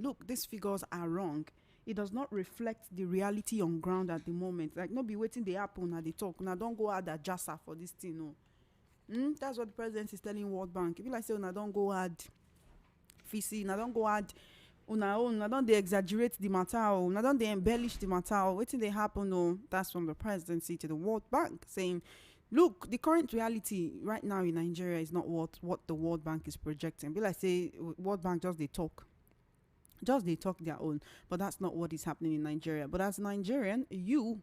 look, these figures are wrong. It does not reflect the reality on ground at the moment. Like, not be waiting the happen at the talk. Now, don't go add a jassa for this thing, no. That's what the president is telling World Bank. If you like say, now don't go add FICI, now don't go add una don't they exaggerate the matter, una don't they embellish the matter, waiting they happen. No, that's from the presidency to the World Bank saying, look, the current reality right now in Nigeria is not what the World Bank is projecting. Be like say World Bank just they talk their own, but that's not what is happening in Nigeria. But as a Nigerian, you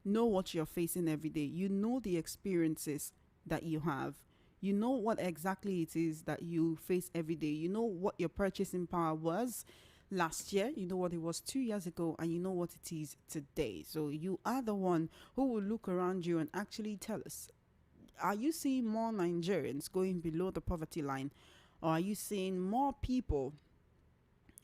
know what you're facing every day. You know the experiences that you have. You know what exactly it is that you face every day. You know what your purchasing power was last year. You know what it was 2 years ago, and you know what it is today. So you are the one who will look around you and actually tell us, are you seeing more Nigerians going below the poverty line, or are you seeing more people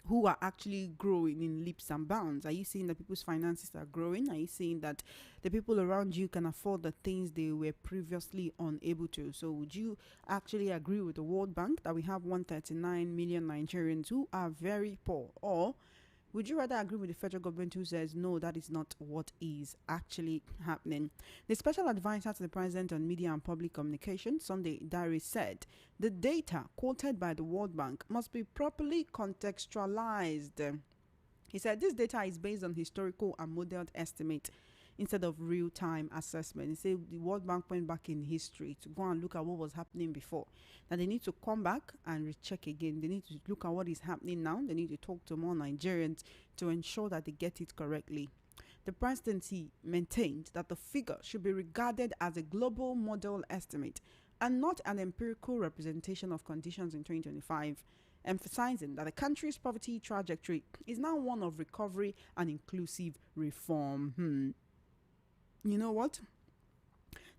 who are actually growing in leaps and bounds? Are you seeing that people's finances are growing? Are you seeing that the people around you can afford the things they were previously unable to? So would you actually agree with the World Bank that we have 139 million Nigerians who are very poor? Or would you rather agree with the federal government who says, no, that is not what is actually happening? The special advisor to the president on media and public communication, Sunday Dare, said the data quoted by the World Bank must be properly contextualized. He said this data is based on historical and modeled estimate instead of real-time assessment. He said the World Bank went back in history to go and look at what was happening before. Now they need to come back and recheck again. They need to look at what is happening now. They need to talk to more Nigerians to ensure that they get it correctly. The presidency maintained that the figure should be regarded as a global model estimate and not an empirical representation of conditions in 2025, emphasizing that the country's poverty trajectory is now one of recovery and inclusive reform. You know what?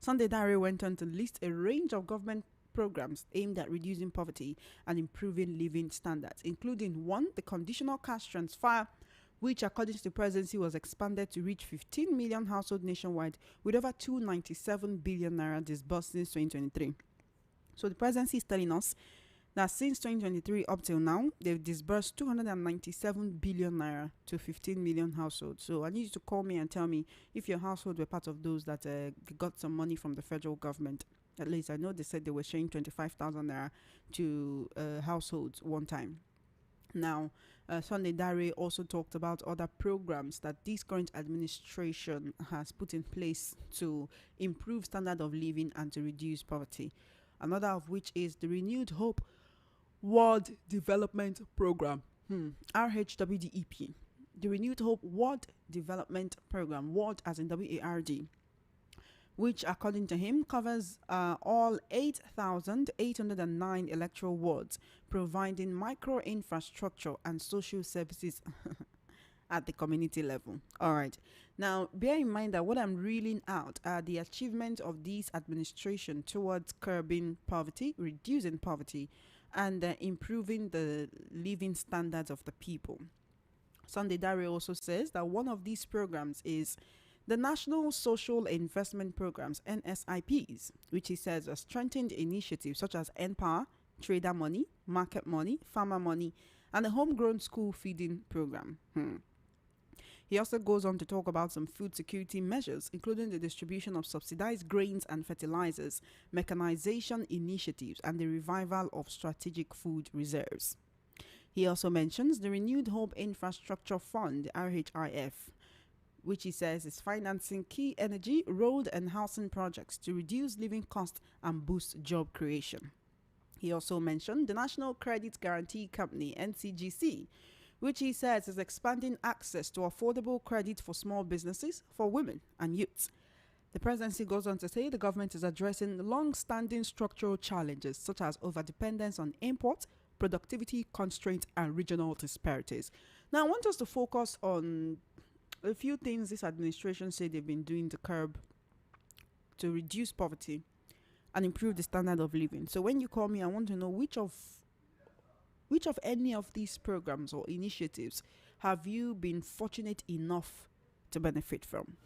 Sunday Dare went on to list a range of government programs aimed at reducing poverty and improving living standards, including one, the conditional cash transfer, which according to the presidency was expanded to reach 15 million households nationwide with over 297 billion naira disbursed since 2023. So the presidency is telling us that since 2023 up till now, they've disbursed 297 billion naira to 15 million households. So I need you to call me and tell me if your household were part of those that got some money from the federal government. At least I know they said they were sharing 25,000 naira to households one time. Now, Sunday Dare also talked about other programs that this current administration has put in place to improve standard of living and to reduce poverty. Another of which is the Renewed Hope World Development Program, RHWDEP. The Renewed Hope World Development Program, WARD as in WARD, which according to him covers all 8,809 electoral wards, providing micro infrastructure and social services at the community level. All right. Now, bear in mind that what I'm reeling out are the achievements of this administration towards curbing poverty, reducing poverty, and improving the living standards of the people. Sunday Dare also says that one of these programs is the National Social Investment Programs, NSIPs, which he says are strengthened initiatives such as NPower, Trader Money, Market Money, Farmer Money, and the Homegrown School Feeding Program. He also goes on to talk about some food security measures, including the distribution of subsidized grains and fertilizers, mechanization initiatives, and the revival of strategic food reserves. He also mentions the Renewed Hope Infrastructure Fund, RHIF, which he says is financing key energy, road, and housing projects to reduce living costs and boost job creation. He also mentioned the National Credit Guarantee Company, NCGC, which he says is expanding access to affordable credit for small businesses, for women and youths. The presidency goes on to say the government is addressing long-standing structural challenges such as overdependence on imports, productivity constraints, and regional disparities. Now, I want us to focus on a few things this administration say they've been doing to reduce poverty and improve the standard of living. So when you call me, I want to know which of any of these programs or initiatives have you been fortunate enough to benefit from?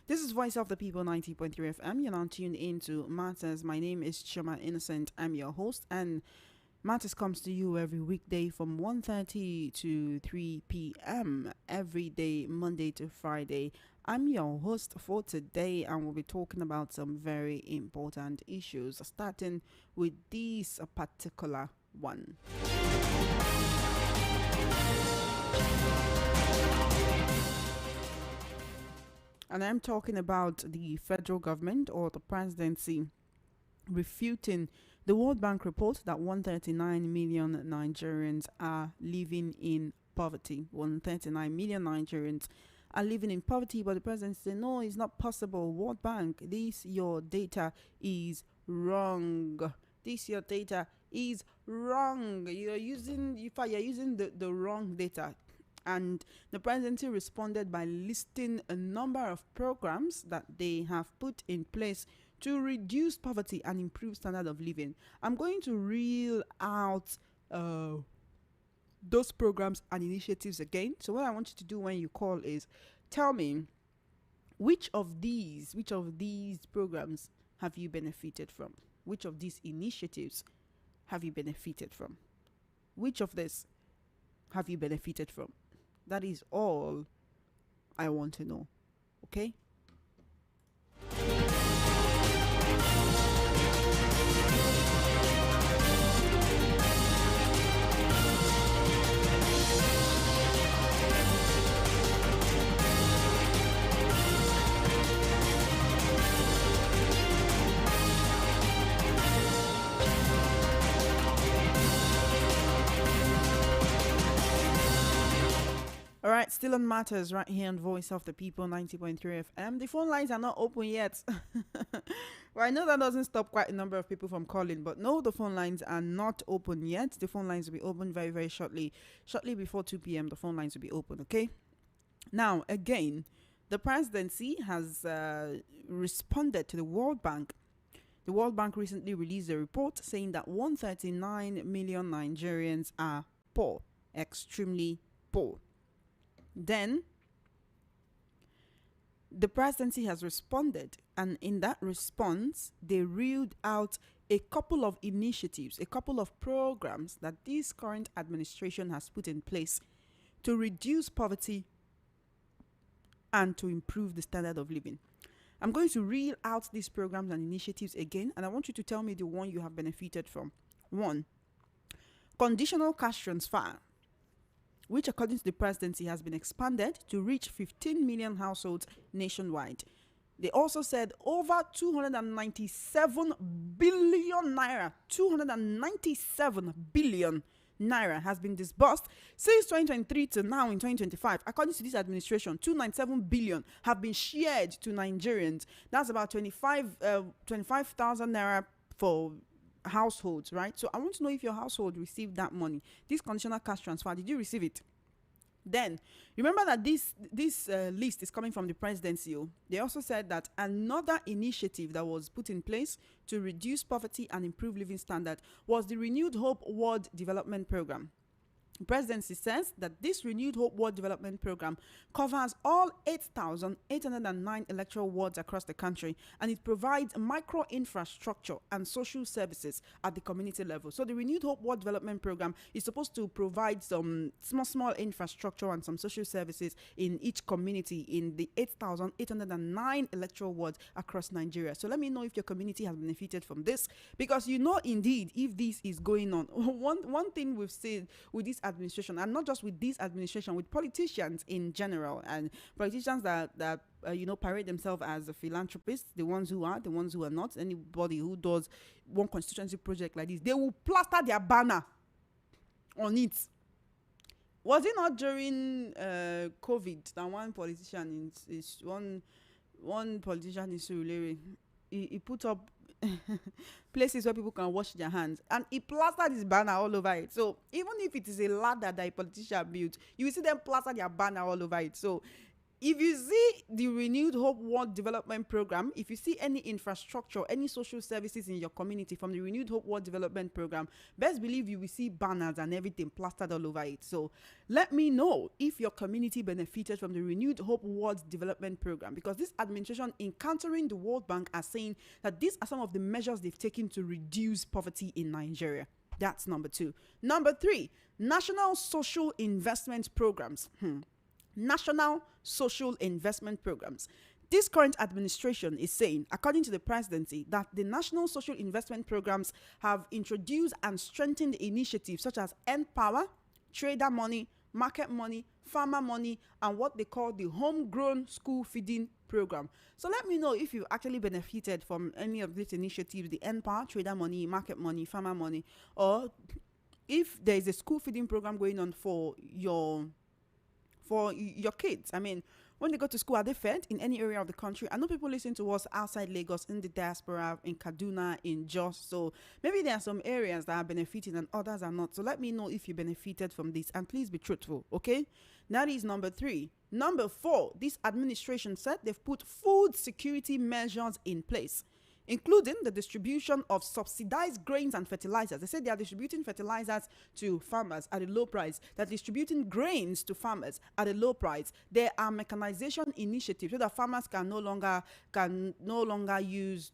This is Voice of the People 90.3 FM. You're now tuned in to Matters. My name is Choma Innocent. I'm your host, and Matters comes to you every weekday from 1:30 to 3 p.m. every day, Monday to Friday. I'm your host for today, and we'll be talking about some very important issues, starting with this particular one. And I'm talking about the federal government or the presidency refuting the World Bank report that 139 million Nigerians are living in poverty. 139 million Nigerians are living in poverty, but the president said, no, it's not possible. World Bank, this your data is wrong. This your data is wrong. You're using the wrong data. And the presidency responded by listing a number of programs that they have put in place to reduce poverty and improve standard of living. I'm going to reel out those programs and initiatives again. So what I want you to do when you call is tell me which of these programs have you benefited from? Which of these initiatives have you benefited from? Which of this have you benefited from? That is all I want to know. Okay? All right, still on Matters right here on Voice of the People 90.3 FM. The phone lines are not open yet. Well, I know that doesn't stop quite a number of people from calling, but no, the phone lines are not open yet. The phone lines will be open very, very shortly. Shortly before 2 p.m., the phone lines will be open, okay? Now, again, the presidency has responded to the World Bank. The World Bank recently released a report saying that 139 million Nigerians are poor, extremely poor. Then the presidency has responded, and in that response, they reeled out a couple of initiatives, a couple of programs that this current administration has put in place to reduce poverty and to improve the standard of living. I'm going to reel out these programs and initiatives again, and I want you to tell me the one you have benefited from. 1. Conditional cash transfer, which according to the presidency has been expanded to reach 15 million households nationwide. They also said over 297 billion naira, 297 billion naira has been disbursed since 2023 to now in 2025. According to this administration, 297 billion have been shared to Nigerians. That's about 25,000 naira for households, right? So I want to know if your household received that money. This conditional cash transfer, did you receive it? Then remember that this list is coming from the presidency. They also said that another initiative that was put in place to reduce poverty and improve living standard was the Renewed Hope World Development Program. The presidency says that this Renewed Hope World Development Program covers all 8,809 electoral wards across the country, and it provides micro infrastructure and social services at the community level. So the Renewed Hope World Development Program is supposed to provide some small infrastructure and some social services in each community in the 8,809 electoral wards across Nigeria. So let me know if your community has benefited from this, because you know indeed if this is going on. One thing we've seen with this administration, and not just with this administration, with politicians in general, and politicians that parade themselves as philanthropists, the ones who are not. Anybody who does one constituency project like this, they will plaster their banner on it. Was it not during COVID that one politician one politician in Surulere, he put up places where people can wash their hands, and he plastered his banner all over it. So even if it is a ladder that a politician built, you will see them plaster their banner all over it. So if you see the Renewed Hope World Development Program, if you see any infrastructure, any social services in your community from the Renewed Hope World Development Program, best believe you will see banners and everything plastered all over it. So let me know if your community benefited from the Renewed Hope World Development Program, because this administration, in countering the World Bank, are saying that these are some of the measures they've taken to reduce poverty in Nigeria. That's number 2. Number 3, national social investment programs. National social investment programs. This current administration is saying, according to the presidency, that the national social investment programs have introduced and strengthened initiatives such as Empower, Trader Money, Market Money, Farmer Money, and what they call the Homegrown School Feeding Program. So let me know if you actually benefited from any of these initiatives, the Empower, Trader Money, Market Money, Farmer Money, or if there is a school feeding program going on for your kids. I mean, when they go to school, are they fed in any area of the country? I know people listen to us outside Lagos, in the diaspora, in Kaduna, in Jos. So maybe there are some areas that are benefiting and others are not. So let me know if you benefited from this, and please be truthful, okay? That is number 3. Number 4, this administration said they've put food security measures in place, including the distribution of subsidized grains and fertilizers. They said they are distributing fertilizers to farmers at a low price. They're distributing grains to farmers at a low price. There are mechanization initiatives so that farmers can no longer use,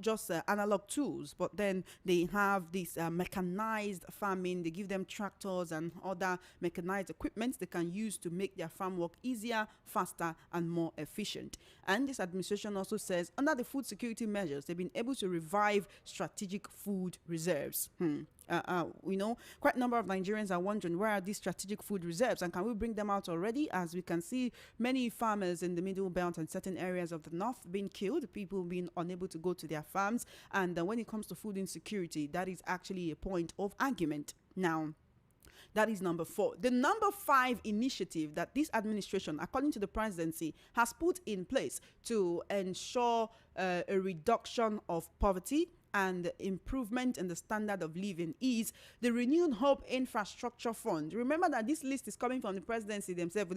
just analog tools, but then they have this mechanized farming. They give them tractors and other mechanized equipment they can use to make their farm work easier, faster, and more efficient. And this administration also says, under the food security measures, they've been able to revive strategic food reserves. Quite a number of Nigerians are wondering, where are these strategic food reserves, and can we bring them out already? As we can see, many farmers in the middle belt and certain areas of the north being killed, people being unable to go to their farms. And when it comes to food insecurity, that is actually a point of argument. Now, that is number 4. The number 5 initiative that this administration, according to the presidency, has put in place to ensure a reduction of poverty and improvement in the standard of living is the Renewed Hope Infrastructure Fund. Remember that this list is coming from the presidency themselves.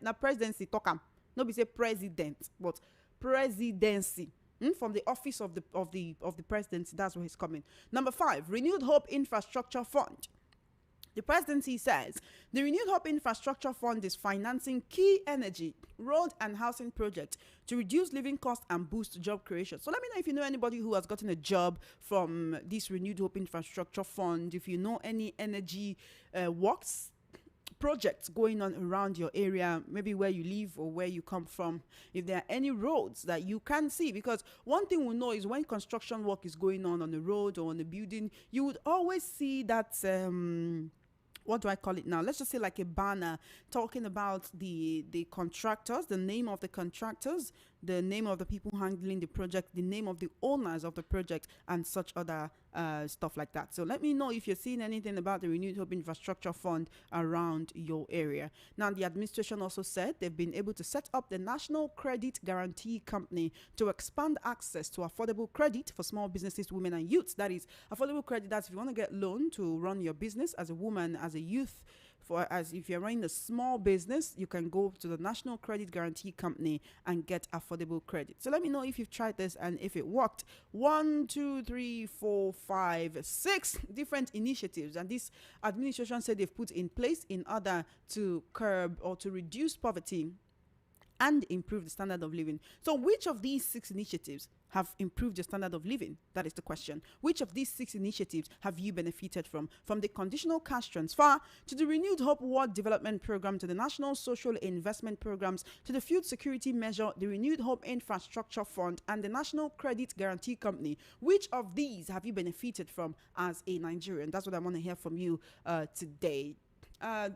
Now presidency talk am. No be say president, but presidency. From the office of the presidency, that's where he's coming. Number 5, Renewed Hope Infrastructure Fund. The presidency says the Renewed Hope Infrastructure Fund is financing key energy, road, and housing projects to reduce living costs and boost job creation. So let me know if you know anybody who has gotten a job from this Renewed Hope Infrastructure Fund, if you know any energy works projects going on around your area, maybe where you live or where you come from, if there are any roads that you can see. Because one thing we know is when construction work is going on a road or on a building, you would always see that what do I call it now? Let's just say like a banner talking about the contractors, the name of the contractors, the name of the people handling the project, the name of the owners of the project, and such other stuff like that. So let me know if you're seeing anything about the Renewed Hope Infrastructure Fund around your area. Now, the administration also said they've been able to set up the National Credit Guarantee Company to expand access to affordable credit for small businesses, women, and youths. That is affordable credit. That's if you want to get loan to run your business as a woman, as a youth. As if you're running a small business, you can go to the National Credit Guarantee Company and get affordable credit. So let me know if you've tried this and if it worked. 1, 2, 3, 4, 5, 6 different initiatives, and this administration said they've put in place in order to curb or to reduce poverty and improve the standard of living. So which of these 6 initiatives have improved your standard of living? That is the question. Which of these 6 initiatives have you benefited from? From the conditional cash transfer to the Renewed Hope World Development Program, to the National Social Investment Programs, to the Food Security Measure, the Renewed Hope Infrastructure Fund, and the National Credit Guarantee Company. Which of these have you benefited from as a Nigerian? That's what I want to hear from you today.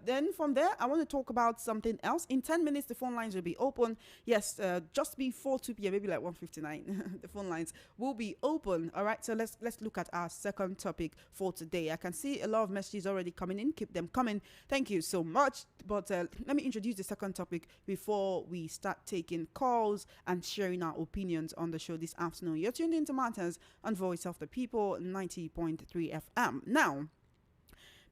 Then from there, I want to talk about something else. In 10 minutes, the phone lines will be open. Yes, just before 2 p.m., maybe like 1:59, the phone lines will be open. All right, so let's look at our second topic for today. I can see a lot of messages already coming in. Keep them coming. Thank you so much. But let me introduce the second topic before we start taking calls and sharing our opinions on the show this afternoon. You're tuned into Matters on Voice of the People, 90.3 FM. Now,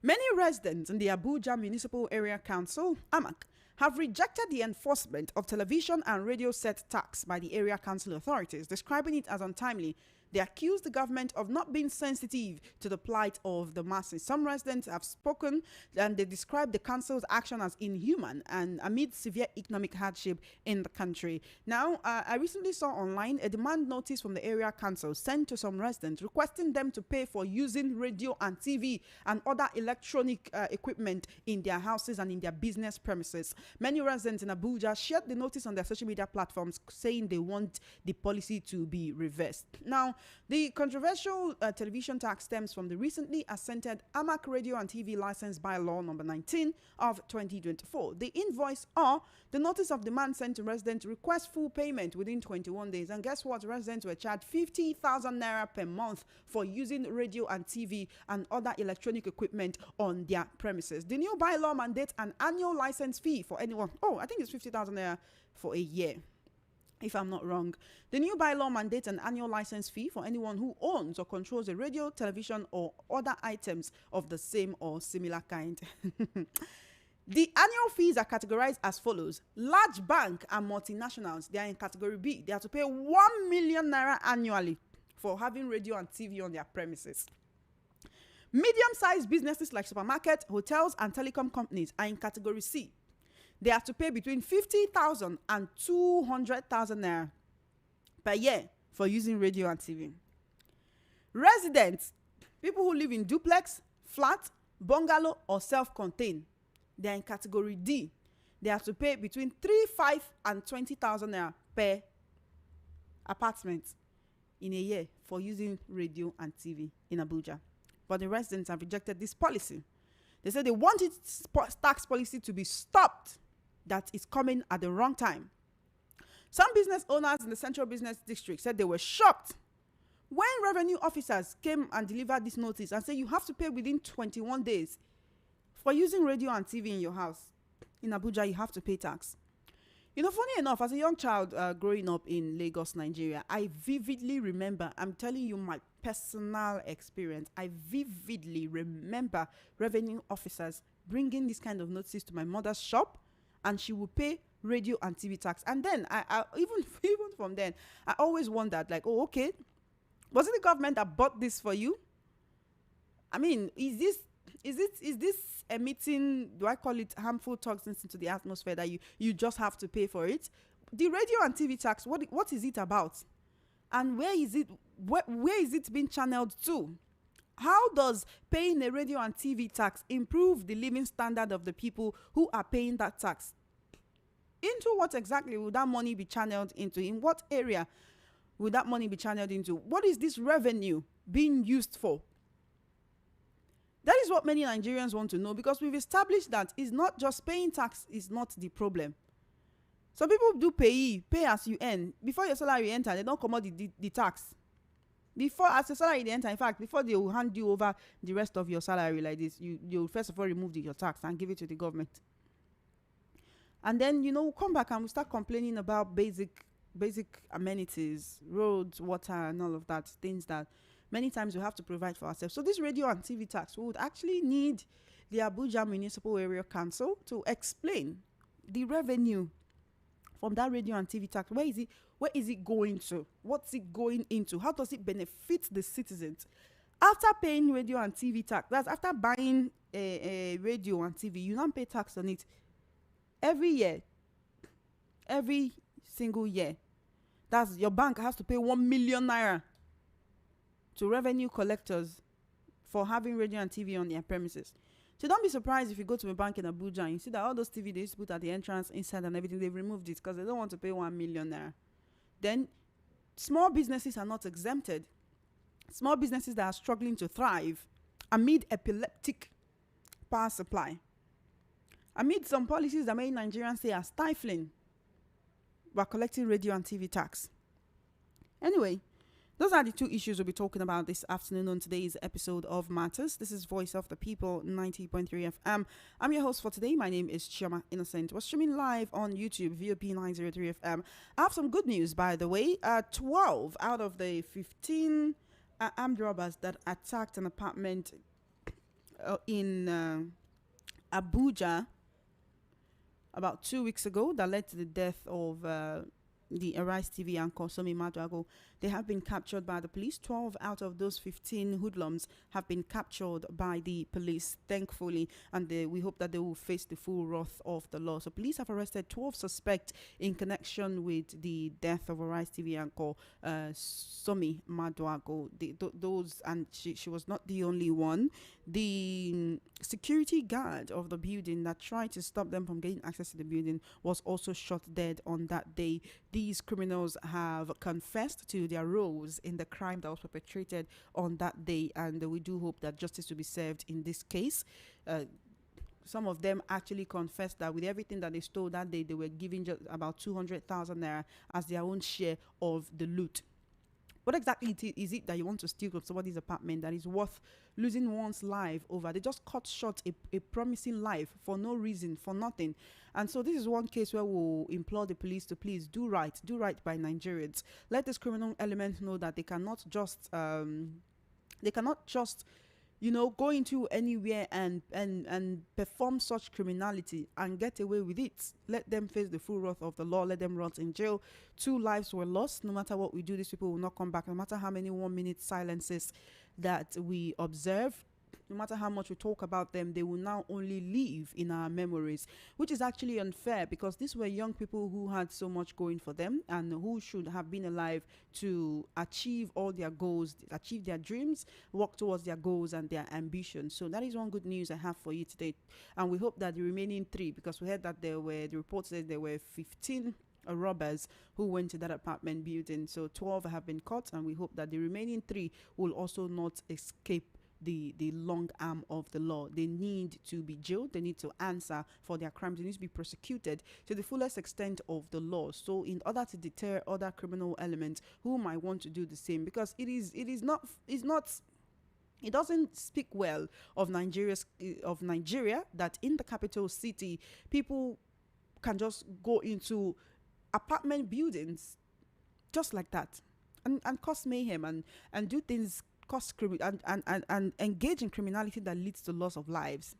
many residents in the Abuja Municipal Area Council, AMAC, have rejected the enforcement of television and radio set tax by the area council authorities, describing it as untimely. They accuse the government of not being sensitive to the plight of the masses. Some residents have spoken and they describe the council's action as inhuman and amid severe economic hardship in the country. Now, I recently saw online a demand notice from the area council sent to some residents requesting them to pay for using radio and TV and other electronic equipment in their houses and in their business premises. Many residents in Abuja shared the notice on their social media platforms saying they want the policy to be reversed. Now, the controversial television tax stems from the recently assented AMAC Radio and TV License Bylaw number 19 of 2024. The invoice or the notice of demand sent to residents requests full payment within 21 days. And guess what? Residents were charged 50,000 naira per month for using radio and TV and other electronic equipment on their premises. The new bylaw mandates an annual license fee for anyone. Oh, I think it's 50,000 naira for a year, if I'm not wrong. The new bylaw mandates an annual license fee for anyone who owns or controls a radio, television, or other items of the same or similar kind. The annual fees are categorized as follows. Large bank and multinationals, they are in category B. They have to pay 1 million naira annually for having radio and TV on their premises. Medium-sized businesses like supermarkets, hotels, and telecom companies are in category C. They have to pay between 50,000 and 200,000 naira per year for using radio and TV. Residents, people who live in duplex, flat, bungalow, or self-contained, they are in category D. They have to pay between 3,500 and 20,000 naira per apartment in a year for using radio and TV in Abuja. But the residents have rejected this policy. They said they wanted tax policy to be stopped, that is coming at the wrong time. Some business owners in the Central Business District said they were shocked when revenue officers came and delivered this notice and said you have to pay within 21 days for using radio and TV in your house. In Abuja, you have to pay tax. You know, funny enough, as a young child growing up in Lagos, Nigeria, I vividly remember, I'm telling you my personal experience, I vividly remember revenue officers bringing this kind of notices to my mother's shop, and she would pay radio and TV tax. And then, I even from then, I always wondered, like, oh, okay, was it the government that bought this for you? I mean, is this emitting, do I call it harmful toxins into the atmosphere that you just have to pay for it? The radio and TV tax, what is it about? And where is it being channeled to? How does paying a radio and TV tax improve the living standard of the people who are paying that tax? Into what exactly will that money be channeled into? In what area will that money be channeled into? What is this revenue being used for? That is what many Nigerians want to know, because we've established that it's not just paying tax is not the problem. Some people do pay as you earn. Before your salary enter, they don't come out the tax. Before, as your salary enter, in fact, before they will hand you over the rest of your salary like this, you first of all remove your tax and give it to the government. And then, we'll come back and we'll start complaining about basic amenities, roads, water, and all of that, things that many times we have to provide for ourselves. So this radio and TV tax, we would actually need the Abuja Municipal Area Council to explain the revenue from that radio and TV tax. Where is it going to? What's it going into? How does it benefit the citizens? After paying radio and TV tax, that's after buying a radio and TV, you don't pay tax on it every year, every single year. That's your bank has to pay 1 million naira to revenue collectors for having radio and TV on their premises. So don't be surprised if you go to a bank in Abuja and you see that all those TV they used to put at the entrance, inside and everything, they've removed it because they don't want to pay 1 million naira. Then small businesses are not exempted. Small businesses that are struggling to thrive amid epileptic power supply, amid some policies that many Nigerians say are stifling, we're collecting radio and TV tax. Anyway, those are the two issues we'll be talking about this afternoon on today's episode of Matters. This is Voice of the People, 90.3 FM. I'm your host for today. My name is Chioma Innocent. We're streaming live on YouTube, VOP 903 FM. I have some good news, by the way. 12 out of the 15 armed robbers that attacked an apartment in Abuja about 2 weeks ago that led to the death of the Arise TV anchor Somi Maduago. They have been captured by the police. 12 out of those 15 hoodlums have been captured by the police, thankfully, and we hope that they will face the full wrath of the law. So police have arrested 12 suspects in connection with the death of Arise TV anchor Somi Maduago. Those, and she was not the only one. The security guard of the building that tried to stop them from getting access to the building was also shot dead on that day. These criminals have confessed to their roles in the crime that was perpetrated on that day, and we do hope that justice will be served in this case. Some of them actually confessed that with everything that they stole that day, they were giving just about 200,000 naira as their own share of the loot. What exactly is it that you want to steal from somebody's apartment that is worth losing one's life over? They just cut short a promising life for no reason, for nothing. And so this is one case where we'll implore the police to please do right by Nigerians. Let this criminal element know that they cannot just go into anywhere and perform such criminality and get away with it. Let them face the full wrath of the law. Let them rot in jail. 2 lives were lost. No matter what we do, these people will not come back. No matter how many 1-minute silences that we observe, no matter how much we talk about them, they will now only live in our memories, which is actually unfair because these were young people who had so much going for them and who should have been alive to achieve all their goals, achieve their dreams, work towards their goals and their ambitions. So that is one good news I have for you today. And we hope that the remaining 3, because we heard that the report says there were 15 robbers who went to that apartment building. So 12 have been caught, and we hope that the remaining 3 will also not escape the long arm of the law. They need to be jailed. They need to answer for their crimes. They need to be prosecuted to the fullest extent of the law. So in order to deter other criminal elements who might want to do the same, because it doesn't speak well of Nigeria that in the capital city people can just go into apartment buildings just like that and cause mayhem and do things, and engage in criminality that leads to loss of lives.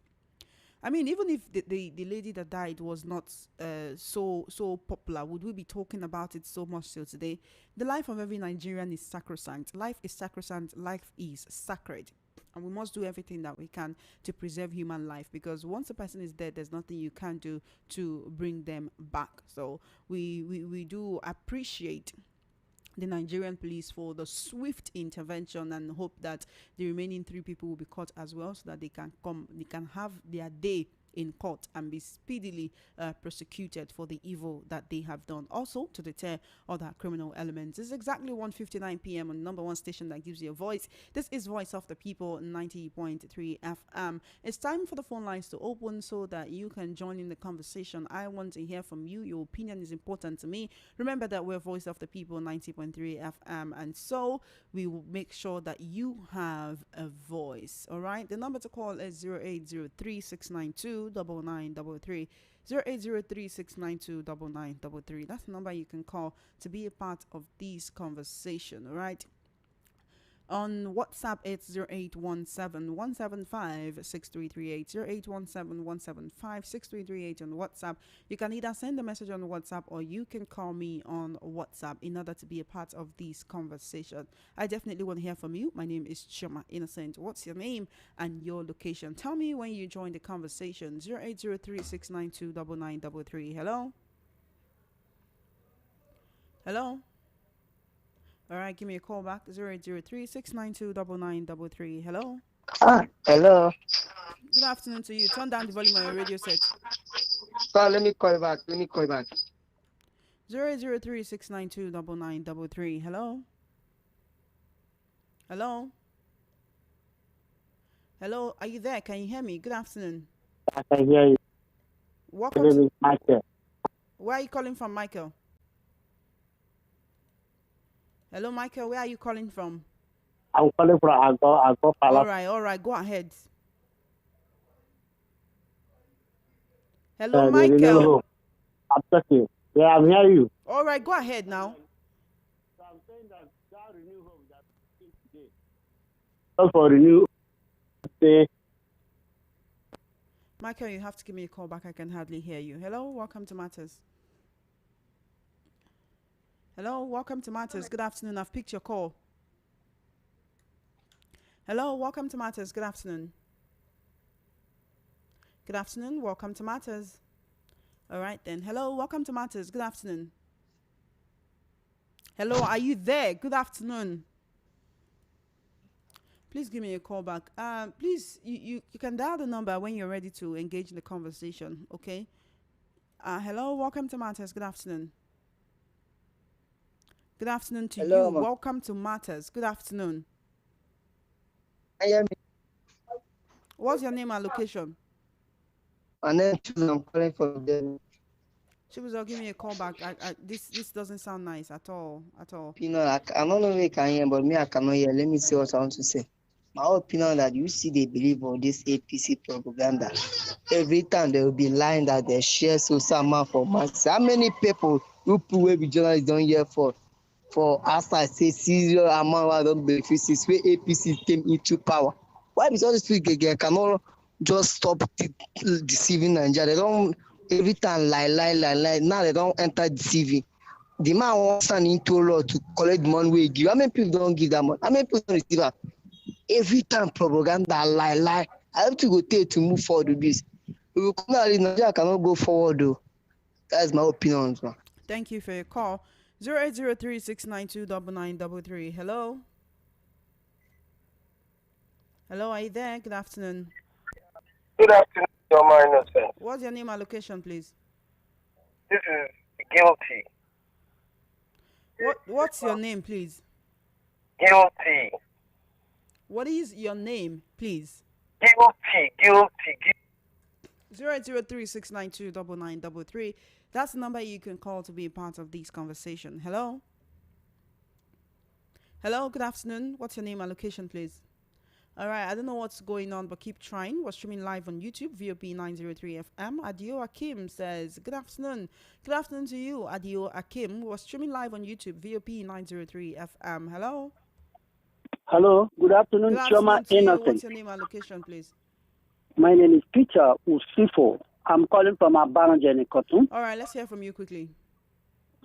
I mean, even if the lady that died was not so popular, would we be talking about it so much till today? The life of every Nigerian is sacrosanct. Life is sacrosanct. Life is sacred. And we must do everything that we can to preserve human life, because once a person is dead, there's nothing you can do to bring them back. So we do appreciate the Nigerian police for the swift intervention, and hope that the remaining 3 people will be caught as well, so that they can have their day in court and be speedily prosecuted for the evil that they have done. Also, to deter other criminal elements. It's exactly 1:59 p.m. on the number 1 station that gives you a voice. This is Voice of the People, 90.3 FM. It's time for the phone lines to open so that you can join in the conversation. I want to hear from you. Your opinion is important to me. Remember that we're Voice of the People, 90.3 FM, and so we will make sure that you have a voice. All right, the number to call is 0803-692-9933. 0803-692-9933. That's the number you can call to be a part of this conversation. All right. On WhatsApp, it's 0817-175-6338. 0817-175-6338 on WhatsApp. You can either send a message on WhatsApp or you can call me on WhatsApp in order to be a part of this conversation. I definitely want to hear from you. My name is Choma Innocent. What's your name and your location? Tell me when you join the conversation. 0803-692-9933. Hello? Hello? All right, give me a call back. 0803-692-9933. Hello. Hello. Good afternoon to you. Turn down the volume on your radio set. So let me call back. 0803-692-9933. Hello. Hello. Hello. Are you there? Can you hear me? Good afternoon. I can hear you. Welcome to Michael. Where are you calling from, Michael? Hello, Michael. Where are you calling from? I'm calling from Agbo. All right. Go ahead. Hello, Michael. I'm talking. Yeah, I'm hearing you. All right, go ahead now. So I'm saying that renew home that today. So for renew, say. Michael, you have to give me a call back. I can hardly hear you. Hello, welcome to Matters. Hello, welcome to Matters. Good afternoon. I've picked your call. Hello, welcome to Matters. Good afternoon. Good afternoon. Welcome to Matters. All right then. Hello, welcome to Matters. Good afternoon. Hello, are you there? Good afternoon. Please give me a call back. Please, you can dial the number when you're ready to engage in the conversation. Okay. Hello, welcome to Matters. Good afternoon. Good afternoon to Hello, you. ma. Welcome to Matters. Good afternoon. I am What's your name and location? my name is I'm calling from the Chibuzo, give me a call back. This doesn't sound nice at all. At all. I don't know if you can hear, but me, I cannot hear. Let me see what I want to say. My opinion that you see they believe all this APC propaganda. Every time they will be lying that they share social amount for months. How many people who will be journalists don't hear for as I say serious amount of them benefits where APC came into power? Why because all these people again cannot just stop deceiving Nigeria? They don't every time lie. Now they don't enter deceiving. The man wants an into law to collect money we give. How many people don't give that money? How many people don't receive that? Every time propaganda, lie. I have to go take to move forward with this. We will come out in Nigeria cannot go forward though. That's my opinion, man. Thank you for your call. 0803-692-9933. Hello? Hello, are you there? Good afternoon. Good afternoon, Your My Innocent. What's your name and location, please? This is Guilty. What's your name, please? Guilty. What is your name, please? Guilty. 0803-692-9933. That's the number you can call to be a part of this conversation. Hello? Hello, good afternoon. What's your name and location, please? All right, I don't know what's going on, but keep trying. We're streaming live on YouTube, VOP 903 FM. Adio Akim says, good afternoon. Good afternoon to you, Adio Akim. We're streaming live on YouTube, VOP 903 FM. Hello? Hello, good afternoon, Good Chioma afternoon to you. Innocent. What's your name and location, please? My name is Peter Usifo. I'm calling from Abanaja in Kotun. All right, let's hear from you quickly.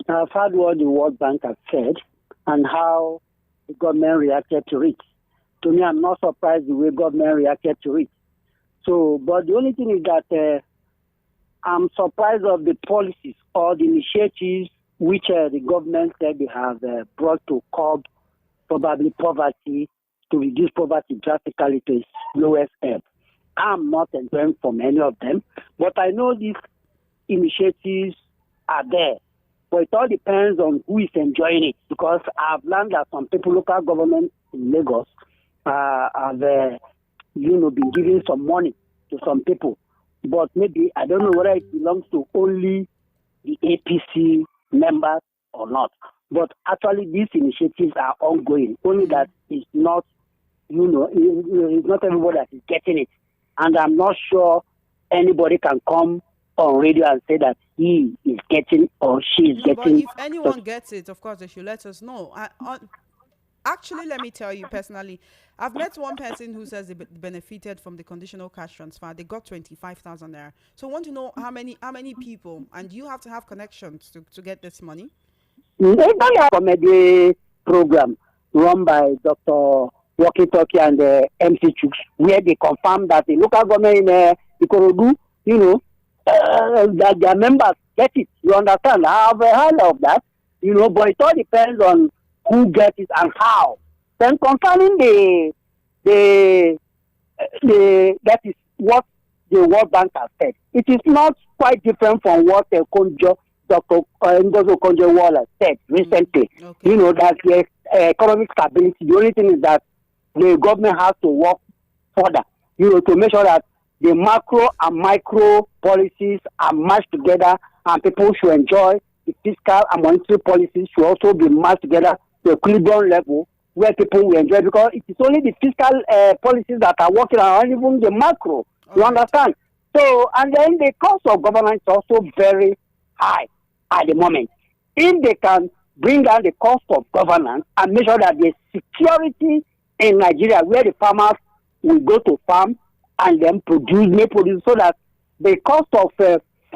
I've heard what the World Bank has said and how the government reacted to it. To me, I'm not surprised the way government reacted to it. So, but the only thing is that I'm surprised of the policies or the initiatives which the government said they have brought to curb probably poverty, to reduce poverty drastically to its lowest ebb. I'm not enjoying from any of them, but I know these initiatives are there. But it all depends on who is enjoying it, because I've learned that some people, local government in Lagos, have been giving some money to some people. But maybe, I don't know whether it belongs to only the APC members or not. But actually, these initiatives are ongoing. Only that it's not, it's not everybody that is getting it. And I'm not sure anybody can come on radio and say that he is getting or she is getting. But if anyone gets it, of course, they should let us know. Actually, let me tell you personally, I've met one person who says they benefited from the conditional cash transfer. They got 25,000 there. So I want to know how many people, and you have to have connections to get this money. There's a comedy program run by Dr. Walkie Talkie and MC Chooks, where they confirm that the local government in Ikorodu, that their members get it. You understand? I have heard of that, but it all depends on who gets it and how. Then concerning that is what the World Bank has said. It is not quite different from what Dr. Ngozi Okonjo-Iweala said recently. Okay. That the economic stability, the only thing is that the government has to work further, to make sure that the macro and micro policies are matched together, and people should enjoy the fiscal and monetary policies should also be matched together to equilibrium level where people will enjoy, because it is only the fiscal policies that are working on, even the macro. You understand? So, and then the cost of governance is also very high at the moment. If they can bring down the cost of governance and make sure that the security in Nigeria, where the farmers will go to farm and then produce, so that the cost of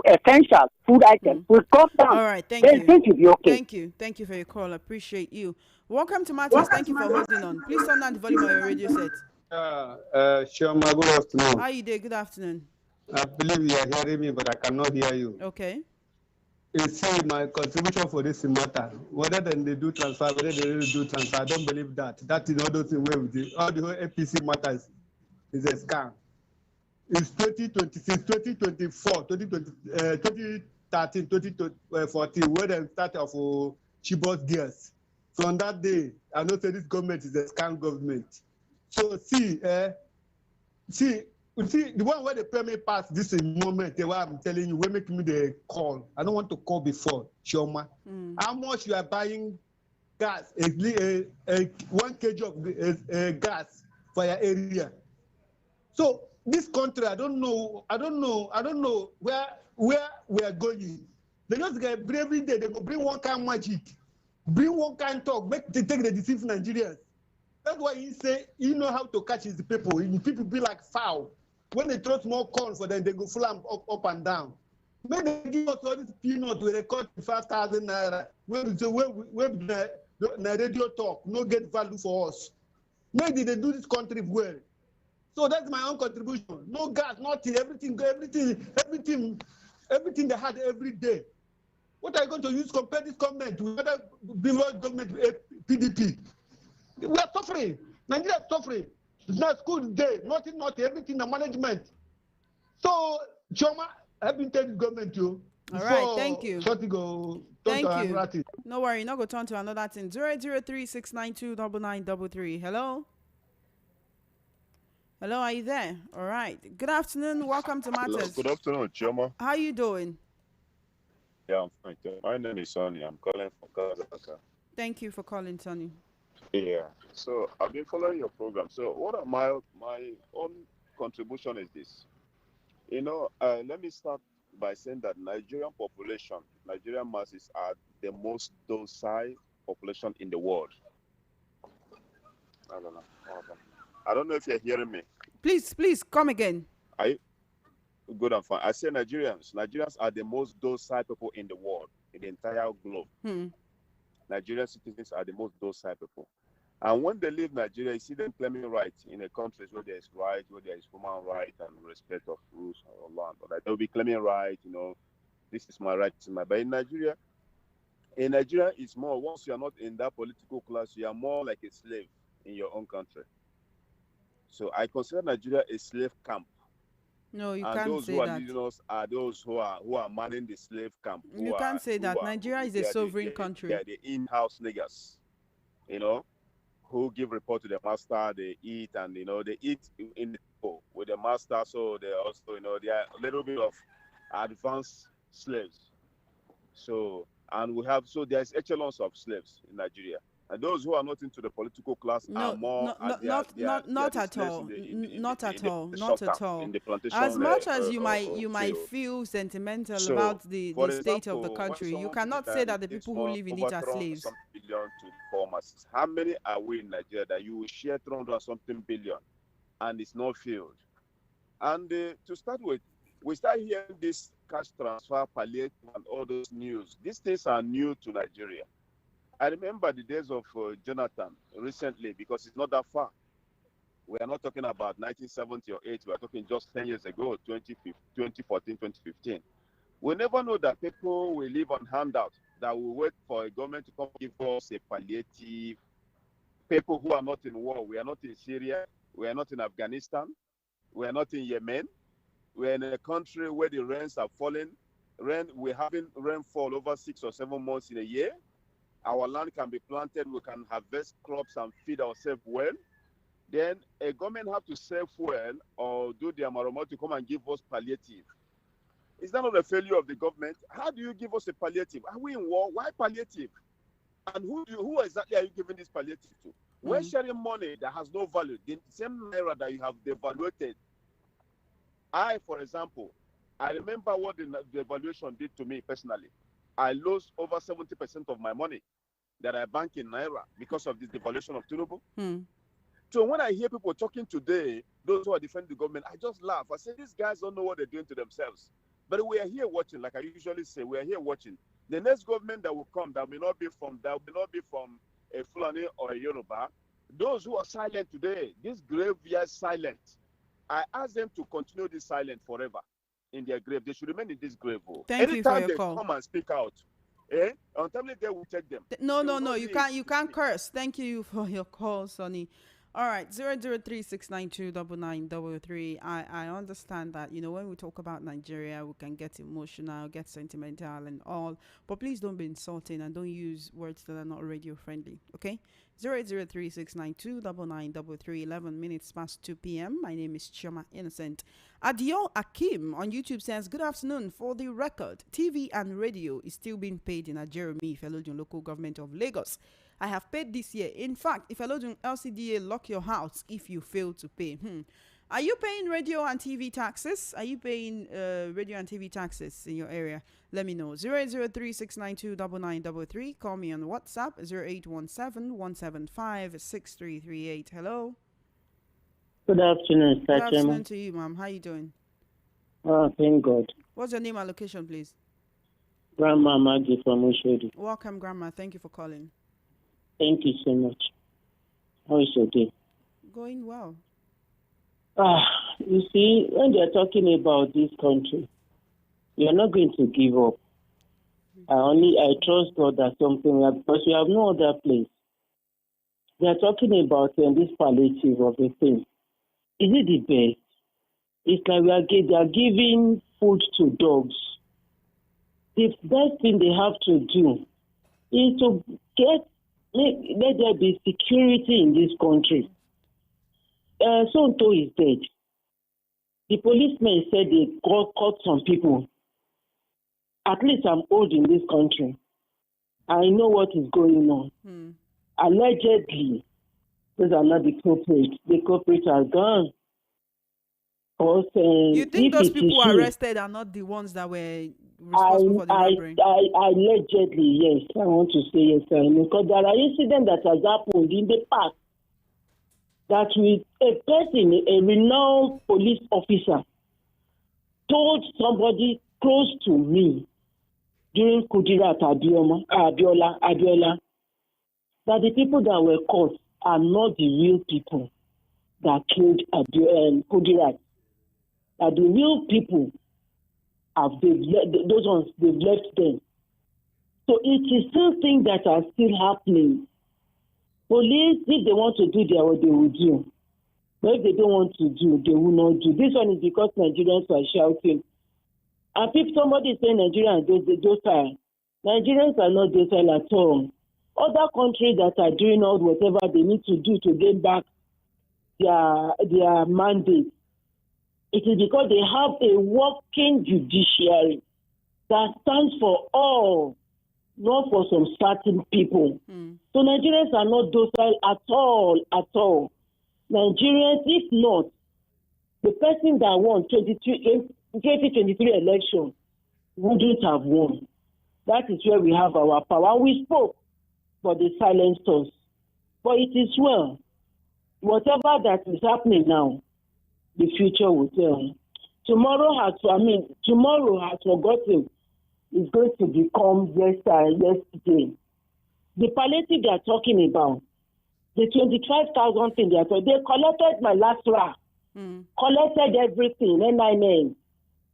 essential food items will come down. All right, thank Then you. things will be okay. Thank you for your call. I appreciate you. Welcome to Matters. Thank you for holding on. Please turn down the volume of your radio set. Shoma, good afternoon. How you doing? Good afternoon. I believe you are hearing me, but I cannot hear you. Okay. You see, my contribution for this matter, whether they do transfer, whether they really do transfer, I don't believe that. That is all those things where all the whole APC matters is a scam. It's 2026, 2024, 2013, 2014, where they start of Chibos gears. So on that day, I know that this government is a scam government. So see, the one where they pay me pass this moment, the way I'm telling you, will make me the call. I don't want to call before, Shoma. How much you are buying gas, 1 kg of gas for your area. So this country, I don't know where we are going. They just get every day, they go bring one kind of magic, bring one kind of talk, make they take the deceive Nigerians. That's why he say he know how to catch his people. People be like foul. When they throw small corn for them, they go flam up and down. When they give us all this peanut, we record 5,000 naira. When the radio talk, no get value for us. Maybe they do this country well. So that's my own contribution. No gas, nothing, everything they had every day. What are you going to use compare this government with other previous government, PDP? We are suffering. Nigeria is suffering. It's not school day, nothing, everything, the management. So, Choma, I've been telling the government too. All right, thank you. Thank you. No worry, not go turn to another thing. 08036929933. Hello? Hello, are you there? All right. Good afternoon. Welcome to Matters. Hello. Good afternoon, Choma. How are you doing? Yeah, I'm fine. My name is Sonny. I'm calling from Casablanca. Thank you for calling, Sonny. Yeah. So I've been following your program. So what are my own contribution is this? Let me start by saying that Nigerian masses are the most docile population in the world. I don't know if you're hearing me. Please come again. Are you good and fine? I say Nigerians are the most docile people in the world, in the entire globe. Nigerian citizens are the most docile people. And when they leave Nigeria, you see them claiming rights in a country where there is right, where there is human right and respect of rules and law. But they'll be claiming right, this is my right. But in Nigeria, it's more, once you are not in that political class, you are more like a slave in your own country. So I consider Nigeria a slave camp. No, you and can't those say who are that. leading us are those who are manning the slave camp. You can't say that. Nigeria is a sovereign country. They are the in-house niggas, who give report to the master. They eat and they eat in the with the master. So they also they are a little bit of advanced slaves. So there's echelons of slaves in Nigeria. And those who are not into the political class are more not at all. As much as you might feel sentimental about the state of the country, you cannot say that the people who live in it are slaves. How many are we in Nigeria that you will share 300 something billion and it's not filled? And to start with, we start hearing this cash transfer, palliative, and all those news. These things are new to Nigeria. I remember the days of Jonathan recently, because it's not that far. We are not talking about 1970 or 80. We are talking just 10 years ago, 2014, 2015. We never know that people will live on handout, that will wait for a government to come give us a palliative. People who are not in war. We are not in Syria. We are not in Afghanistan. We are not in Yemen. We are in a country where the rains are falling. We're having rainfall over 6 or 7 months in a year. Our land can be planted, we can harvest crops and feed ourselves well. Then a government have to save fuel or do the Amaromo to come and give us palliative. Is that not a failure of the government? How do you give us a palliative? Are we in war? Why palliative? And who exactly are you giving this palliative to? We're sharing money that has no value. The same naira that you have devaluated. For example, I remember what the devaluation did to me personally. I lost over 70% of my money that I bank in naira because of this devaluation of Tinubu. So when I hear people talking today, those who are defending the government, I just laugh. I say, these guys don't know what they're doing to themselves. But we are here watching, like I usually say, we are here watching. The next government that will come, that will not be from a Fulani or a Yoruba. Those who are silent today, this graveyard silent. I ask them to continue this silent forever in their grave. They should remain in this grave. Thank you for Anytime your they call. come and speak out, untimely they will check them. No, They will not you leave. you can't curse. Thank you for your call, Sonny. All right, 003-692-9933. I understand that, when we talk about Nigeria, we can get emotional, get sentimental and all, but please don't be insulting and don't use words that are not radio friendly, okay? 08036929933, 11 minutes past 2 p.m. My name is Chioma Innocent. Adio Akim on YouTube says, good afternoon. For the record, TV and radio is still being paid in a Jeremy Felodian local government of Lagos. I have paid this year. In fact, if Felodian LCDA lock your house if you fail to pay. Are you paying radio and TV taxes? Are you paying radio and TV taxes in your area? Let me know. 08036929933. Call me on WhatsApp 0817-175-6338. Hello. Good afternoon, Good Sir afternoon Chairman. to you, ma'am. How you doing? Oh, thank God. What's your name and location, please? Grandma Maggie from Oshodi. Welcome, Grandma. Thank you for calling. Thank you so much. How is your day? Going well. You see, when they're talking about this country, you're not going to give up. I trust God that something will happen, because we have no other place. They're talking about this palliative of a thing. Is it the best? It's like they are giving food to dogs. The best thing they have to do is to let there be security in this country. Sonto is dead. The policemen said they caught some people. At least I'm old in this country. I know what is going on. Allegedly, those are not the culprits. The culprits are gone. You think those people arrested are not the ones that were responsible for the robbery? Allegedly, yes. I want to say yes, sir. Because there are incidents that has happened in the past that with a person, a renowned police officer, told somebody close to me during Kudirat Abiola, that the people that were caught are not the real people that killed Kudirat. That the real people those ones, they've left them. So it is still things that are still happening. Police, if they want to do their work, they will do. But if they don't want to do, they will not do. This one is because Nigerians are shouting. And if somebody is saying Nigerians are docile, Nigerians are not docile at all. Other countries that are doing all whatever they need to do to gain back their mandate, it is because they have a working judiciary that stands for all, not for some certain people. So Nigerians are not docile at all. Nigerians, if not, the person that won 2023 election wouldn't have won. That is where we have our power. We spoke, but they silenced us. But it is well. Whatever that is happening now, the future will tell. Tomorrow has forgotten is going to become yesterday. The palliative they are talking about, the 25,000 thing they collected my last rack, collected everything, NIN.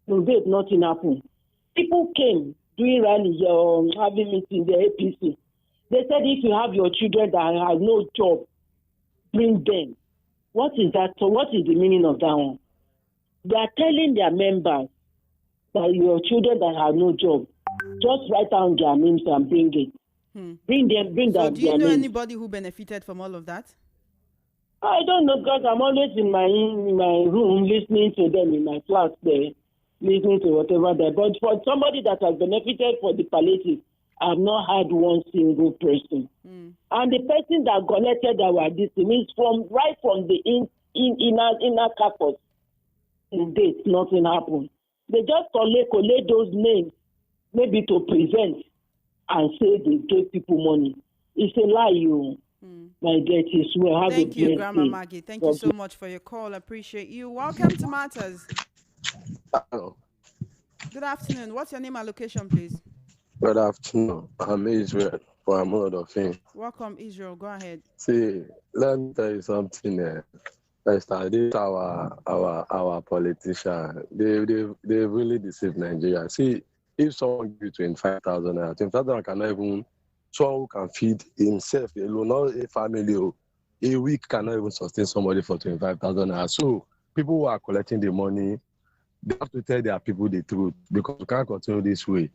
No, babe, nothing happened. People came doing rally, having meeting, the APC. They said if you have your children that have no job, bring them. What is that? So what is the meaning of that one? They are telling their members that your children that have no job, just write down their names and bring it. Bring them. So do you know anybody who benefited from all of that? I don't know, because I'm always in my room listening to them in my class there, listening to whatever they. But for somebody that has benefited for the palliative, I have not had one single person. And the person that collected our destiny is right from the inner campus. In dates, nothing happened. They just collect those names, maybe to present and say they gave people money. It's a lie, you. My dear, is well. Thank you, Grandma Maggie. Thank you so much for your call. I appreciate you. Welcome to Matters. Hello. Good Good afternoon. What's your name and location, please? Good afternoon. I'm Israel from Odofin. Welcome, Israel. Go ahead. See, let me tell you something. First, this our politician. They really deceive Nigeria. See, if someone give you 25,000 naira, 25,000 cannot even someone who can feed himself alone, not a family. A week cannot even sustain somebody for 25,000 naira. So people who are collecting the money, they have to tell their people the truth because we can't continue this way.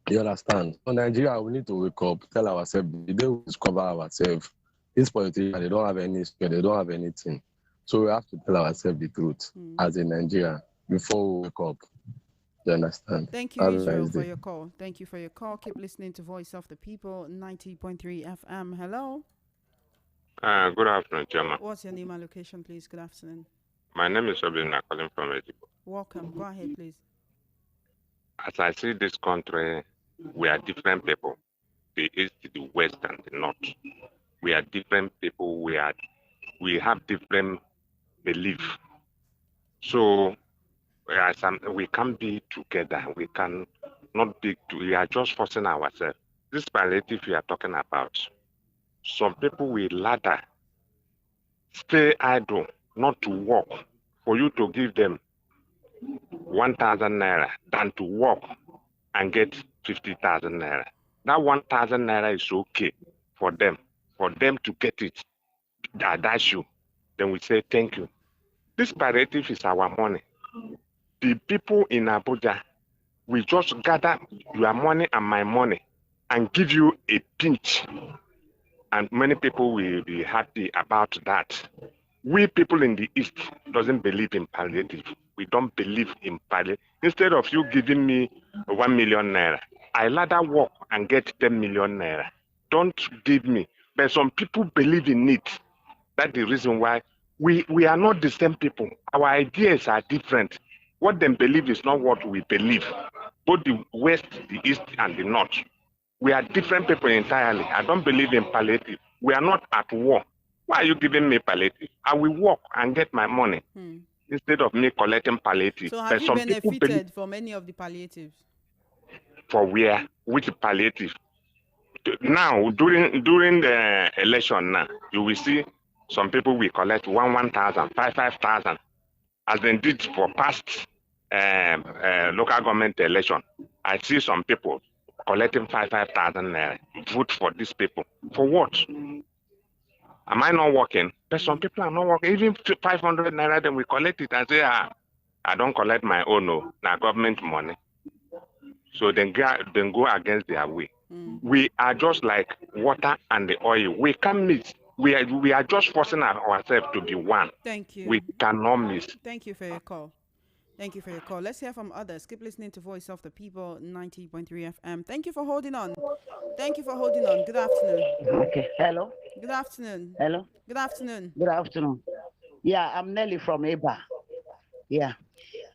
You understand? So Nigeria, we need to wake up, tell ourselves, the day we discover ourselves, these politicians, they don't have any skill, they don't have anything. So we have to tell ourselves the truth as a Nigerian before we wake up. You understand? Thank you, Israel, for your call. Thank you for your call. Keep listening to Voice of the People, 90.3 FM. Hello. Good afternoon, Chairman. What's your name and location, please? Good afternoon. My name is Obina, calling from Ejibo. Welcome. Go ahead, please. As I see this country, we are different people. The East, the West, and the North. We are different people. We have different belief. So we can't be together. We can not be. We are just forcing ourselves. This palliative we are talking about. Some people will ladder, stay idle, not to work, for you to give them 1,000 naira than to work and get 50,000 naira. That 1,000 naira is okay for them to get it. That's you. Then we say thank you. This palliative is our money. The people in Abuja, we just gather your money and my money and give you a pinch. And many people will be happy about that. We people in the East doesn't believe in palliative. We don't believe in palliative. Instead of you giving me 1 million naira, I rather work and get 10 million naira. Don't give me. But some people believe in it. That's the reason why we are not the same people. Our ideas are different. What they believe is not what we believe. Both the West, the East, and the North. We are different people entirely. I don't believe in palliative. We are not at war. Why are you giving me palliative? I will work and get my money instead of me collecting palliative. So have you benefited from any of the palliatives? For where? Which palliative? Now, during the election now, you will see some people will collect 1,000, 5,000, as they did for past local government election. I see some people collecting 5,000 naira. Vote for these people. For what? Am I not working? But some people are not working. Even 500 naira, then we collect it and say, I don't collect my own, no, now government money. So then go against their way. We are just like water and the oil. We can't mix. We are just forcing ourselves to be one. Thank you. We cannot miss. Thank you for your call. Thank you for your call. Let's hear from others. Keep listening to Voice of the People, 90.3 FM. Thank you for holding on. Thank you for holding on. Good afternoon. Okay. Hello. Good afternoon. Hello. Good afternoon. Good afternoon. Yeah, I'm Nelly from EBA. Yeah.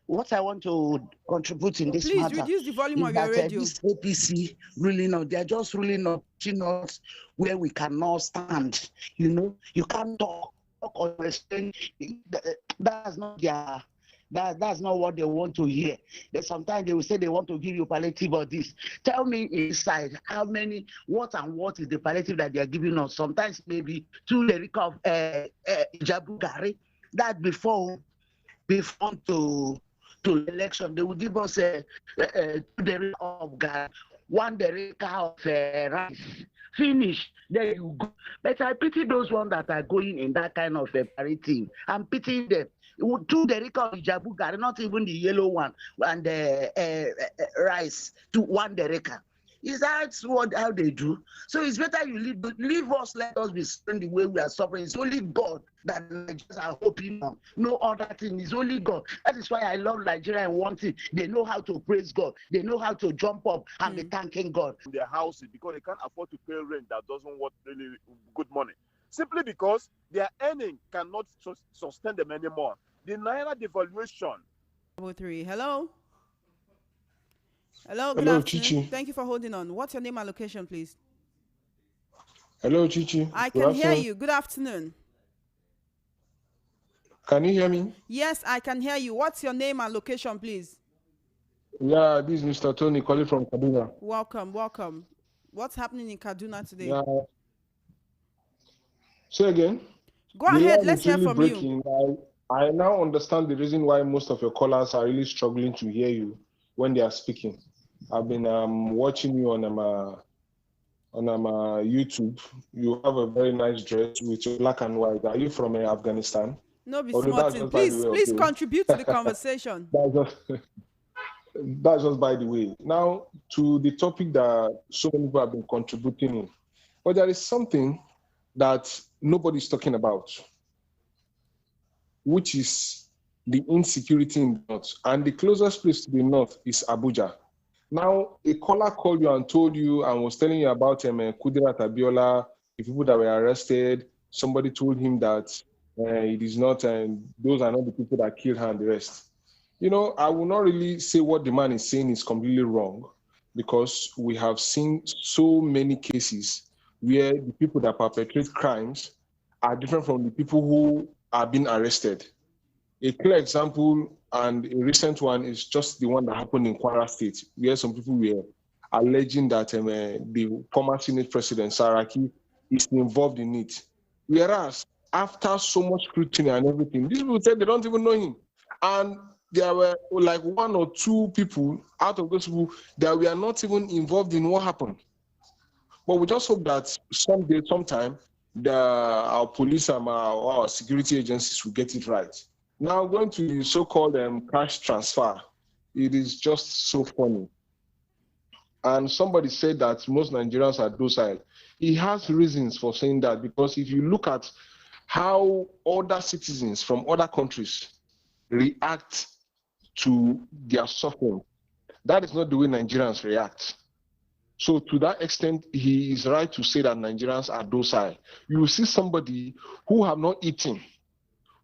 What I want to contribute in this matter. Please reduce the volume of your radio. This APC really not. They're just really not teaching us where we cannot stand. You know, you can't talk or explain. That's not their. That's not what they want to hear. Sometimes they will say they want to give you palliative or this. Tell me inside how many, what is the palliative that they are giving us? Sometimes maybe 2 lyric of Ijebu Gari. That before to election, they will give us 2 lyric of Gari, 1 lyric of rice. Finish, there you go. But I pity those ones that are going in that kind of a palliative. I'm pitying them. 2 dereka of Ijebu Gari, not even the yellow one, and the rice to 1 dereka. Is that how they do? So it's better you leave us, let us be suffering the way we are suffering. It's only God that Nigerians are hoping on. No other thing. It's only God. That is why I love Nigeria and want it. They know how to praise God. They know how to jump up and be thanking God. Their houses because they can't afford to pay rent that doesn't want really good money. Simply because their earning cannot sustain them anymore. The Naira devaluation. Hello. Hello, good Hello, afternoon. Chichi. Thank you for holding on. What's your name and location, please? Hello, Chichi. I can hear you. Good afternoon. Can you hear me? Yes, I can hear you. What's your name and location, please? Yeah, this is Mr. Tony calling from Kaduna. Welcome, welcome. What's happening in Kaduna today? Yeah. Say again. Go The ahead, line let's is hear really from you. breaking. I now understand the reason why most of your callers are really struggling to hear you when they are speaking. I've been watching you on YouTube. You have a very nice dress with your black and white. Are you from Afghanistan? No be Although that's smarting. just by the way, Please okay. contribute to the conversation. That's just by the way. Now to the topic that so many people have been contributing in. But there is something that nobody's talking about, which is the insecurity in the north. And the closest place to the north is Abuja. Now, a caller called you and told you and was telling you about Kudirat Abiola, the people that were arrested. Somebody told him that it is not, those are not the people that killed her and the rest. You know, I will not really say what the man is saying is completely wrong, because we have seen so many cases where the people that perpetrate crimes are different from the people who are being arrested. A clear example and a recent one is just the one that happened in Kwara State, where some people were alleging that the former Senate President, Saraki, is involved in it. Whereas, after so much scrutiny and everything, these people said they don't even know him. And there were like one or two people out of those people that were not even involved in what happened. But we just hope that someday, sometime, our police and our security agencies will get it right. Now, going to the so-called cash transfer, it is just so funny. And somebody said that most Nigerians are docile. He has reasons for saying that, because if you look at how other citizens from other countries react to their suffering, that is not the way Nigerians react. So to that extent, he is right to say that Nigerians are docile. You will see somebody who have not eaten,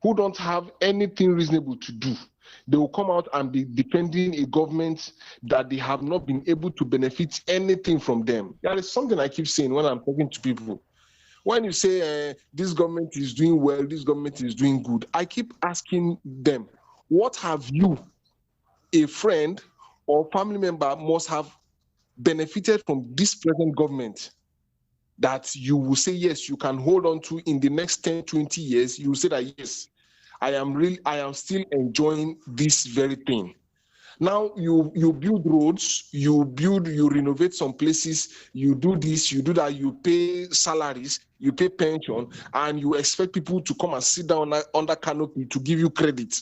who don't have anything reasonable to do. They will come out and be defending a government that they have not been able to benefit anything from them. That is something I keep saying when I'm talking to people. When you say this government is doing well, this government is doing good, I keep asking them, what have you, a friend or family member, must have benefited from this present government that you will say, yes, you can hold on to in the next 10, 20 years? You will say that, yes, I am still enjoying this very thing. Now you build roads, you renovate some places, you do this, you do that, you pay salaries, you pay pension, and you expect people to come and sit down under canopy to give you credit.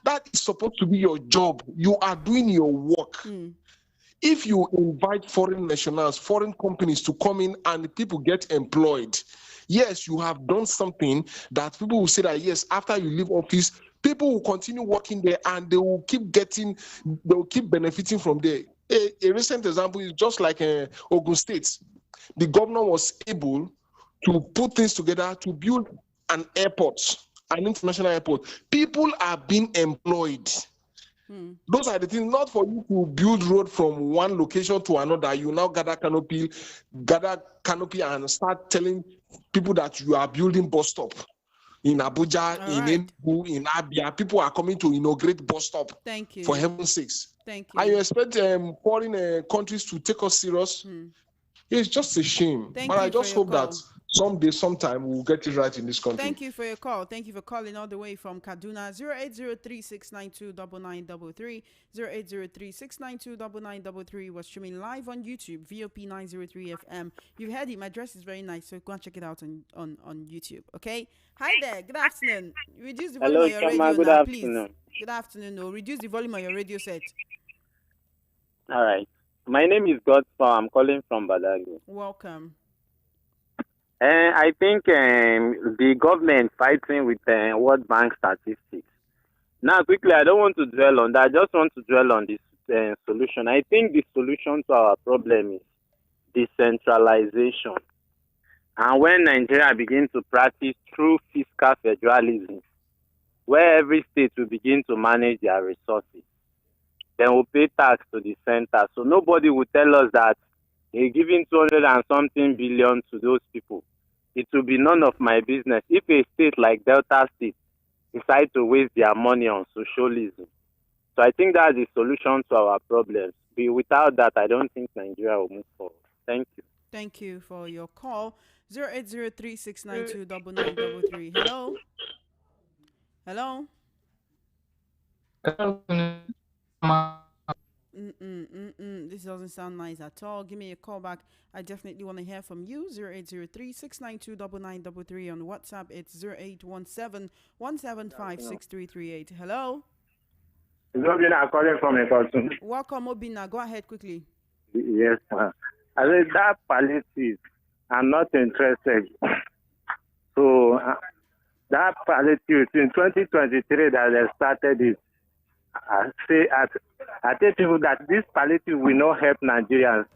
That is supposed to be your job. You are doing your work. If you invite foreign nationals, foreign companies to come in and people get employed, yes, you have done something that people will say that, yes, after you leave office, people will continue working there and they will keep benefiting from there. A recent example is just like Ogun State. The governor was able to put things together to build an airport, an international airport. People are being employed. Those are the things, not for you to build road from one location to another. You now gather canopy and start telling people that you are building bus stop in Abuja, Enugu, in Abia. People are coming to inaugurate bus stop. Thank you. For heaven's sakes. Thank you. And you expect foreign countries to take us serious? It's just a shame. But I just hope that someday, sometime, we'll get it right in this country. Thank you for your call. Thank you for calling all the way from Kaduna. 0803-692-9933. 0803-692-9933. We're streaming live on YouTube, VOP 903 FM. You've heard it. My dress is very nice, so go and check it out on YouTube. Okay? Hi there. Good afternoon. Reduce the volume on your radio good now, afternoon. please. Good afternoon. No, reduce the volume on your radio set. All right. My name is Godspur. I'm calling from Badagry. Welcome. I think the government fighting with World Bank statistics. Now, quickly, I don't want to dwell on that. I just want to dwell on this solution. I think the solution to our problem is decentralization. And when Nigeria begins to practice true fiscal federalism, where every state will begin to manage their resources, then we'll pay tax to the center. So nobody will tell us that they're giving 200 and something billion to those people. It will be none of my business. If a state like Delta State decide to waste their money on socialism, So I think that's the solution to our problems. Without that, I don't think Nigeria will move forward. Thank you. Thank you for your call. 08036929933. Hello? Hello? This doesn't sound nice at all. Give me a call back. I definitely want to hear from you. 08036929933 on WhatsApp. It's 0817-175-6338. Hello? It's Obina calling from a person. Welcome, Obina. Go ahead quickly. Yes, sir. I said that palliative, I'm not interested. So that palliative in 2023 that they started it. I tell people that this palliative will not help Nigerians.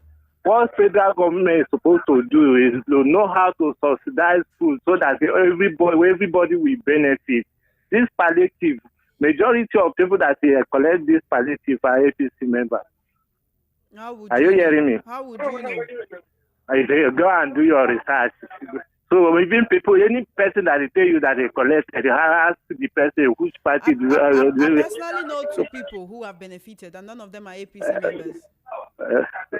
What federal government is supposed to do is to know how to subsidize food so that everybody will benefit. This palliative, majority of people that collect this palliative are APC members. Are you hearing me? How would you know? Go and do your research. So even people, any person that they tell you that they collected, ask the person which party. I personally know 2 people who have benefited, and none of them are APC members.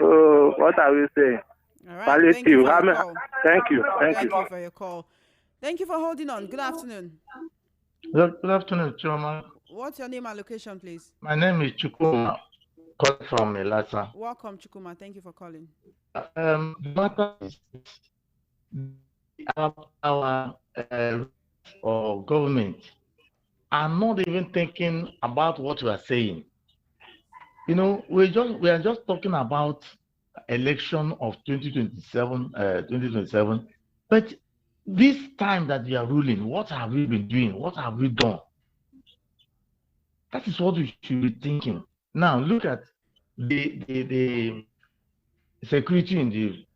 What are we saying? All right. Palliative. Thank you for your call. Thank you. Thank you for your call. Thank you for holding on. Good afternoon. Good afternoon, Choma. What's your name and location, please? My name is Chukuma, calling from Elasa. Welcome, Chukuma. Thank you for calling. The matter is our or government are not even thinking about what we are saying. You know, we are just talking about election of 2027, but this time that we are ruling, what have we been doing? What have we done? That is what we should be thinking. Now look at the security in the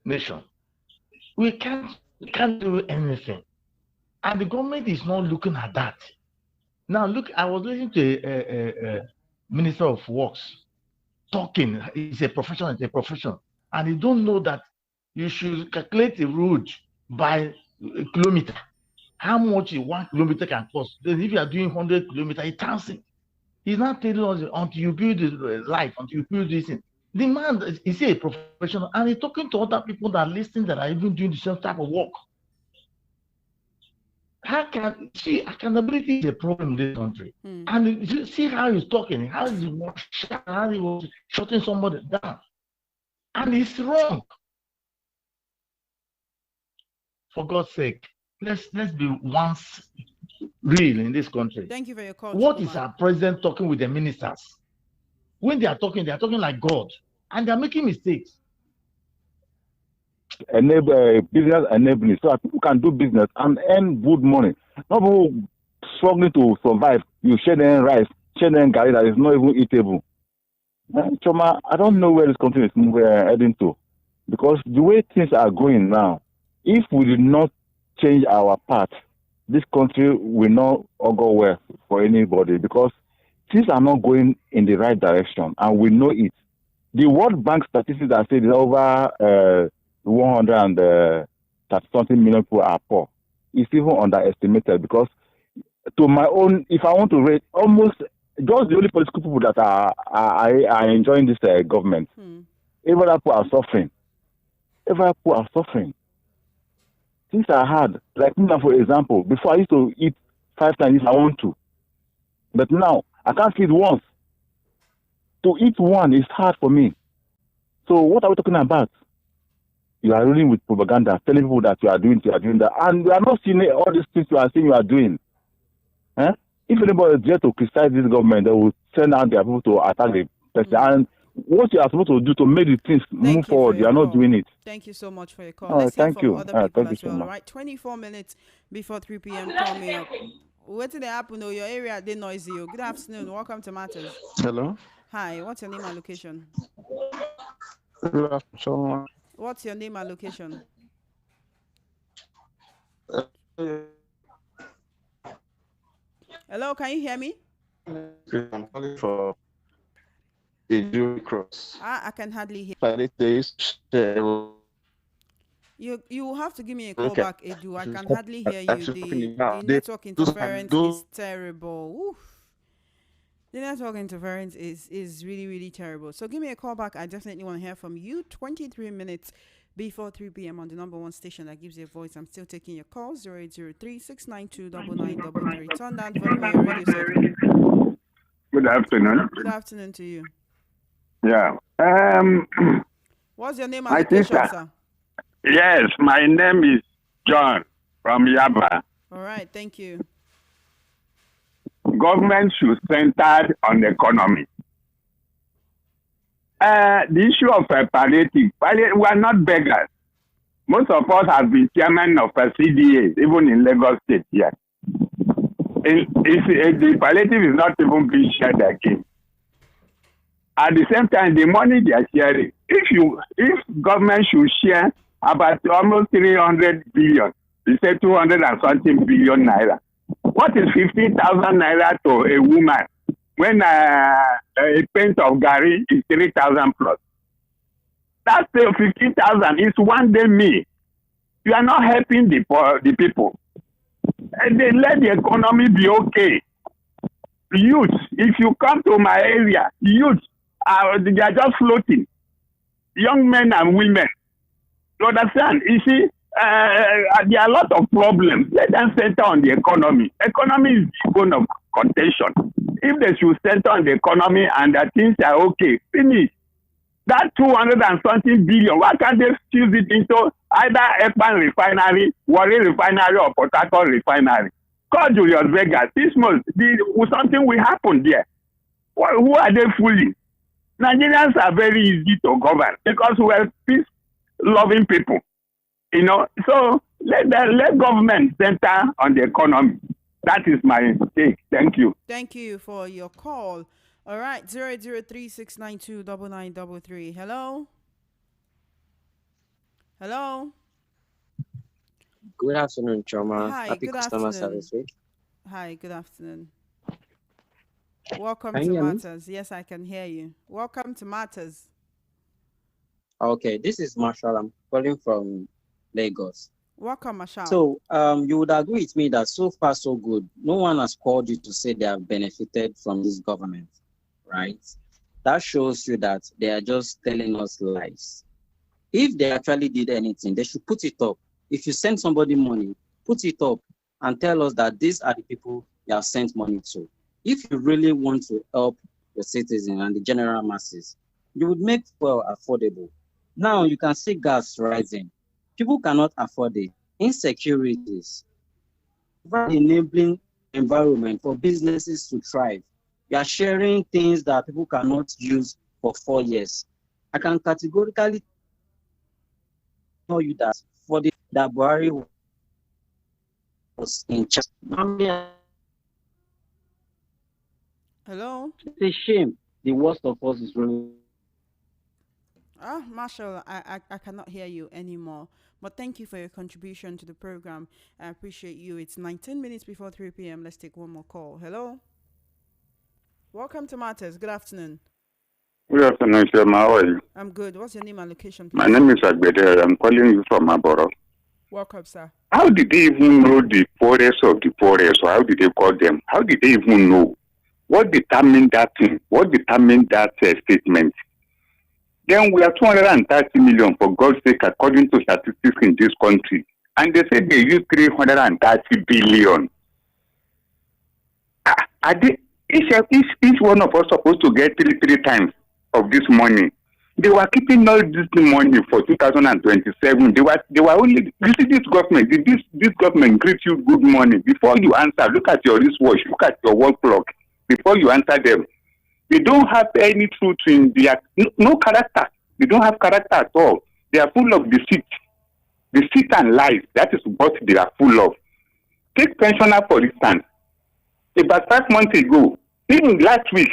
nation. We can't do anything, and the government is not looking at that. Now look, I was listening to a Minister of Works talking. It's a profession, and you don't know that you should calculate the road by a kilometer. How much 1 kilometer can cost? Then if you are doing 100 kilometers, it's thousand. He's not telling us until you build the life, until you build this thing. The man is a professional, and he's talking to other people that are listening, that are even doing the same type of work. Accountability is a problem in this country. And you see how he's talking, how he was shutting somebody down. And it's wrong. For God's sake, let's be once real in this country. Thank you for your call. What is our president talking with the ministers? When they are talking like God, and they are making mistakes. Enable business enabling so that people can do business and earn good money. Not people struggling to survive. You share them rice, share them garri that is not even eatable. Choma, I don't know where this country is heading to, because the way things are going now, if we did not change our path, this country will not go well for anybody, because things are not going in the right direction, and we know it. The World Bank statistics that say that over 130-something million people are poor. It's even underestimated, because to my own, if I want to rate, almost just the only political people that are enjoying this government. Every other people are suffering. Things are hard. Like now, for example, before I used to eat 5 times if I want to, but now I can't feed once. To eat one is hard for me. So what are we talking about? You are ruling with propaganda, telling people that you are doing that, and we are not seeing all these things you are saying you are doing. If anybody is there to criticize this government, they will send out their people to attack the person. And what you are supposed to do to make the things move forward, you are not doing it. Thank you so much for your call. Let's hear from other people as well. All right, 24 minutes before 3 p.m. Call me up. What did happen? Your area they noisy. Good afternoon. Welcome to Matters. Hello. Hi. What's your name and location? Good afternoon. What's your name and location? Hello, can you hear me? I'm calling for a Jew cross. I can hardly hear. You have to give me a call back, Edu. I can hardly hear you. The network interference is terrible. Oof. The network interference is really, really terrible. So give me a call back. I definitely want to hear from you. 23 minutes before 3 p.m. on the number one station that gives you a voice. I'm still taking your calls. 0803-692-9933. Turn down volume on your radio set. Good afternoon. Good afternoon to you. Yeah. What's your name and location, sir? Yes, my name is John from Yaba. All right, thank you. Government should center on the economy. The issue of palliative, we are not beggars. Most of us have been chairman of CDAs, even in Lagos State here. The palliative is not even being shared again. At the same time, the money they are sharing, if government should share about almost 300 billion, they say 200 and something billion naira. What is 15,000 naira to a woman when a pint of Gary is 3,000 plus? That's 15,000 is one day meal. You are not helping the people. And they let the economy be okay. Youth, if you come to my area, youth, they are just floating. Young men and women. You understand? You see, there are a lot of problems. Let them center on the economy. Economy is the bone of contention. If they should center on the economy and that things are okay, finish. That 200 and something billion, why can't they choose it into either Ekpan refinery, Warri refinery, or Port Harcourt refinery? Call Julius Vega. This month, something will happen there. Who are they fooling? Nigerians are very easy to govern because we are peace-loving people. You know, so let government center on the economy. That is my take. Thank you. Thank you for your call. All right, 003-692-9933. Hello? Hello? Good afternoon, Choma. Hi, Happy good customer afternoon. service week. Hi, good afternoon. Welcome Can you to hear me? Matters. Yes, I can hear you. Welcome to Matters. Okay, this is Marshall. I'm calling from Lagos. Welcome, Marshall. So, you would agree with me that so far so good. No one has called you to say they have benefited from this government, right? That shows you that they are just telling us lies. If they actually did anything, they should put it up. If you send somebody money, put it up and tell us that these are the people you have sent money to. If you really want to help the citizens and the general masses, you would make fuel affordable. Now you can see gas rising. People cannot afford it. Insecurities. Enabling environment for businesses to thrive. You are sharing things that people cannot use for 4 years. I can categorically tell you that for that Buhari was in charge. Hello? It's a shame. The worst of us is really. Marshall, I cannot hear you anymore. But thank you for your contribution to the program. I appreciate you. It's 19 minutes before 3 p.m. Let's take one more call. Hello? Welcome to Matters. Good afternoon. Good afternoon, Shema. How are you? I'm good. What's your name and location, please? My name is Agbede. I'm calling you from Aboro. Welcome, sir. How did they even know the poorest of the poorest, or how did they call them? How did they even know? What determined that thing? What determined that statement? Then we are 230 million, for God's sake, according to statistics in this country. And they said they use 330 billion. Are they, each one of us supposed to get three times of this money? They were keeping all this money for 2027. They were only, you see, this government, this government gives you good money. Before you answer, look at your wristwatch, look at your work clock. Before you answer them, they don't have any truth in their, no character. They don't have character at all. They are full of deceit and lies. That is what they are full of. Take pensioner, for instance. About 5 months ago, even last week,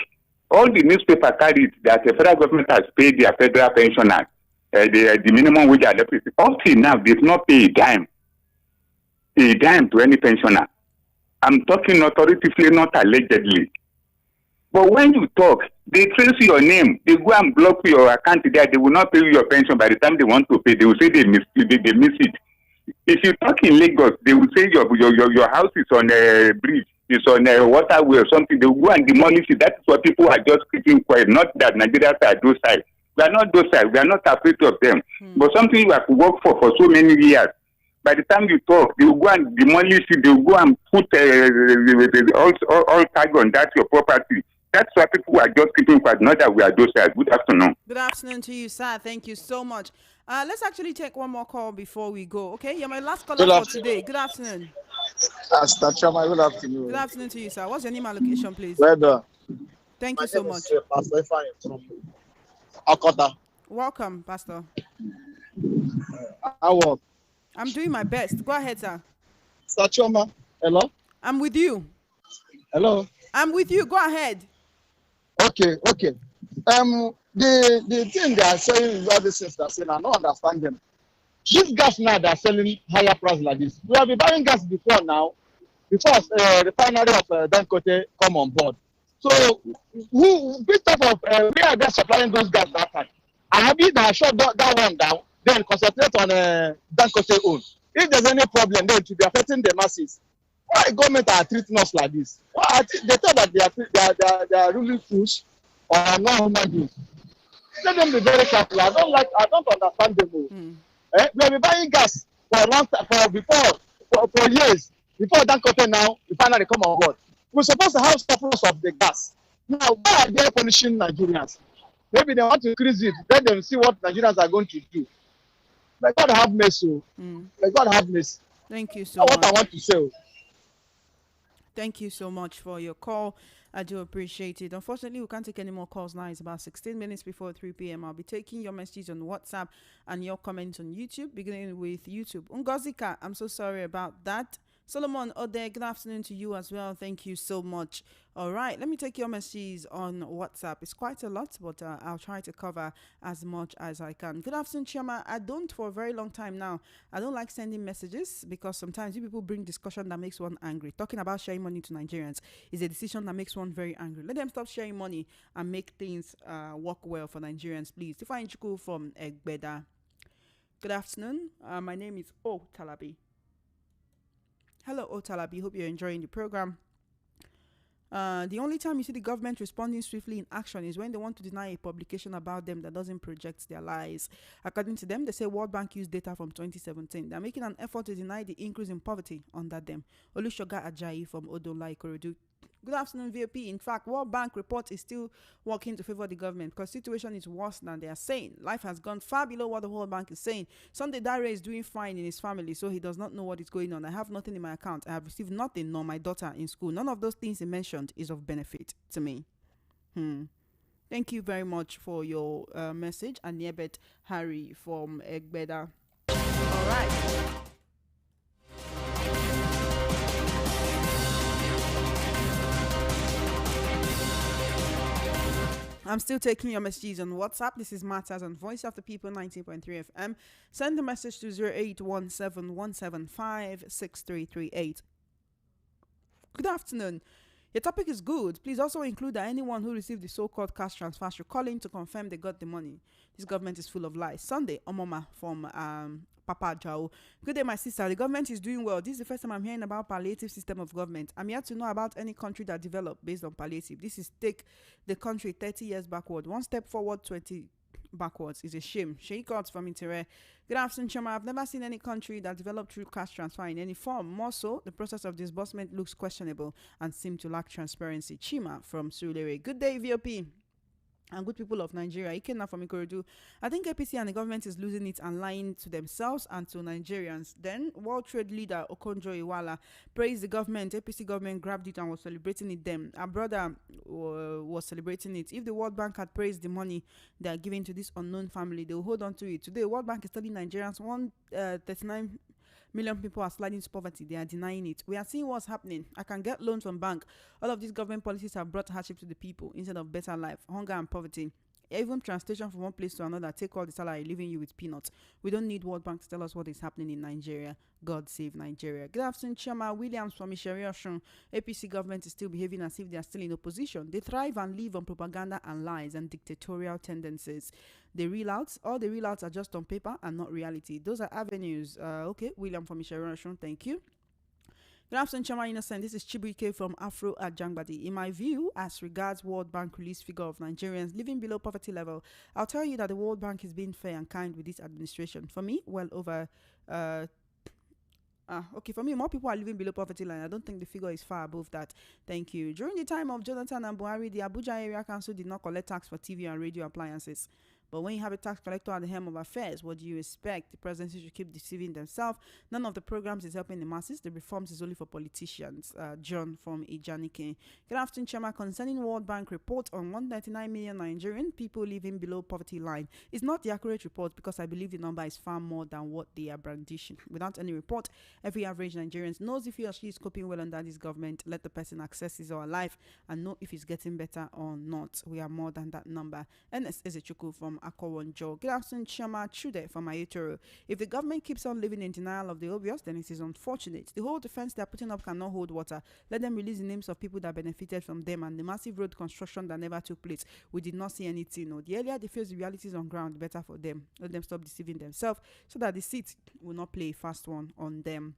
all the newspaper carried that the federal government has paid their federal pensioners the minimum wage electricity. Up till now, they've not paid a dime to any pensioner. I'm talking authoritatively, not allegedly. But when you talk, they trace your name. They go and block your account there. They will not pay you your pension. By the time they want to pay, they will say they miss it. If you talk in Lagos, they will say your house is on a bridge. is on a waterway or something, they will go and demolish it. That is what people are just keeping quiet. Not that Nigerians are docile. We are not docile. We are not afraid of them. But something you have to work for so many years. By the time you talk, they will go and demolish it. They will go and put all tag on that your property. That's why people are just keeping quiet. Not that we are docile. Good afternoon. Good afternoon to you, sir. Thank you so much. Let's actually take one more call before we go. Okay, you're my last caller for today. Good afternoon. Mr. Chama, good afternoon. Good afternoon to you, sir. What's your name and location, please? Well done. Thank you so much. Pastor Ifeanyi from Okota. Welcome, Pastor. How are? I'm doing my best. Go ahead, sir. Mr. Chama, hello? I'm with you. Hello? I'm with you. Go ahead. Okay. The thing they are saying is all these things they are saying, I don't understand them. This gas now they are selling higher price like this. We have been buying gas before now, before refinery of Dangote come on board. So which type of where are they supplying those gas that time? I have been shut that one down, then concentrate on Dangote own. If there's any problem, then it will be affecting the masses. Why government are treating us like this? Why they thought that they are really fools or not human beings. Let them be very careful. I don't understand them. We have been buying gas for a long time, for years before Dangote now finally come on board. We're supposed to have surplus of the gas. Now, why are they punishing Nigerians? Maybe they want to increase it. Let them see what Nigerians are going to do. May God have mercy. May God have mercy. Thank you so much. What I want to say. Thank you so much for your call. I do appreciate it. Unfortunately, we can't take any more calls now. It's about 16 minutes before 3 p.m. I'll be taking your messages on WhatsApp and your comments on YouTube, beginning with YouTube. Ngozika, I'm so sorry about that. Solomon Ode, good afternoon to you as well. Thank you so much. All right, let me take your messages on WhatsApp. It's quite a lot, but I'll try to cover as much as I can. Good afternoon, Chama. I don't for a very long time now. I don't like sending messages because sometimes you people bring discussion that makes one angry. Talking about sharing money to Nigerians is a decision that makes one very angry. Let them stop sharing money and make things work well for Nigerians, please. Ifeanyi Chukwu from Egbeda. Good afternoon. My name is O Talabi. Hello, Otalabi. Hope you're enjoying the program. The only time you see the government responding swiftly in action is when they want to deny a publication about them that doesn't project their lies. According to them, they say World Bank used data from 2017. They're making an effort to deny the increase in poverty under them. Olushoga Ajayi from Odola Ikorodu. Good afternoon, VOP. In fact, World Bank report is still working to favor the government because situation is worse than they are saying. Life has gone far below what the World Bank is saying. Sunday Dare is doing fine in his family, so he does not know what is going on. I have nothing in my account. I have received nothing, nor my daughter in school. None of those things he mentioned is of benefit to me. Thank you very much for your message. And Niebet Harry from Egbeda. All right. I'm still taking your messages on WhatsApp. This is Matters on Voice of the People 19.3 FM. Send a message to 0817-175-6338. Good afternoon. Your topic is good. Please also include that anyone who received the so-called cash transfer should call in to confirm they got the money. This government is full of lies. Sunday, Omoma from Papa Jao. Good day, my sister. The government is doing well. This is the first time I'm hearing about palliative system of government. I'm yet to know about any country that developed based on palliative. This is take the country 30 years backward. One step forward, 20 backwards is a shame. Sheikh Odds from Intere. Good afternoon, Chama. I've never seen any country that developed through cash transfer in any form. More so, the process of disbursement looks questionable and seem to lack transparency. Chima from Surulere. Good day, VOP. And good people of Nigeria. Ikena from Ikorodu. I think APC and the government is losing it and lying to themselves and to Nigerians. Then, World Trade Leader Okonjo Iweala praised the government. APC government grabbed it and was celebrating it then. Our brother was celebrating it. If the World Bank had praised the money they are giving to this unknown family, they will hold on to it. Today, World Bank is telling Nigerians 39 million people are sliding to poverty. They are denying it. We are seeing what's happening. I can get loans from bank. All of these government policies have brought hardship to the people instead of better life, hunger and poverty. Even translation from one place to another, take all the salary, leaving you with peanuts. We don't need World Bank to tell us what is happening in Nigeria. God save Nigeria. Good afternoon, Chama Williams from Isheri. APC government is still behaving as if they are still in opposition. They thrive and live on propaganda and lies and dictatorial tendencies. The real outs, all the real outs are just on paper and not reality. Those are avenues. Okay, William from Isheri. Thank you. Good afternoon, Chama Innocent. This is Chibuike from Afro at Jangbadi. In my view, as regards World Bank release figure of Nigerians living below poverty level, I'll tell you that the World Bank is being fair and kind with this administration. For me, well over for me, more people are living below poverty line. I don't think the figure is far above that. Thank you. During the time of Jonathan and Buhari, the Abuja Area Council did not collect tax for TV and radio appliances. But when you have a tax collector at the helm of affairs, what do you expect? The presidency should keep deceiving themselves. None of the programs is helping the masses. The reforms is only for politicians. John from Ijanike. Good afternoon, Chairman. Concerning World Bank report on 199 million Nigerian people living below poverty line, it's not the accurate report because I believe the number is far more than what they are brandishing. Without any report, every average Nigerian knows if he or she is coping well under this government. Let the person access his or her life and know if he's getting better or not. We are more than that number. NS Ezechuku from Akowonjo. Good afternoon, Chama Chude from Ayutoro. If the government keeps on living in denial of the obvious, then it is unfortunate. The whole defense they are putting up cannot hold water. Let them release the names of people that benefited from them and the massive road construction that never took place. We did not see anything. No. The earlier they face the realities on ground, the better for them. Let them stop deceiving themselves so that the seat will not play a fast one on them.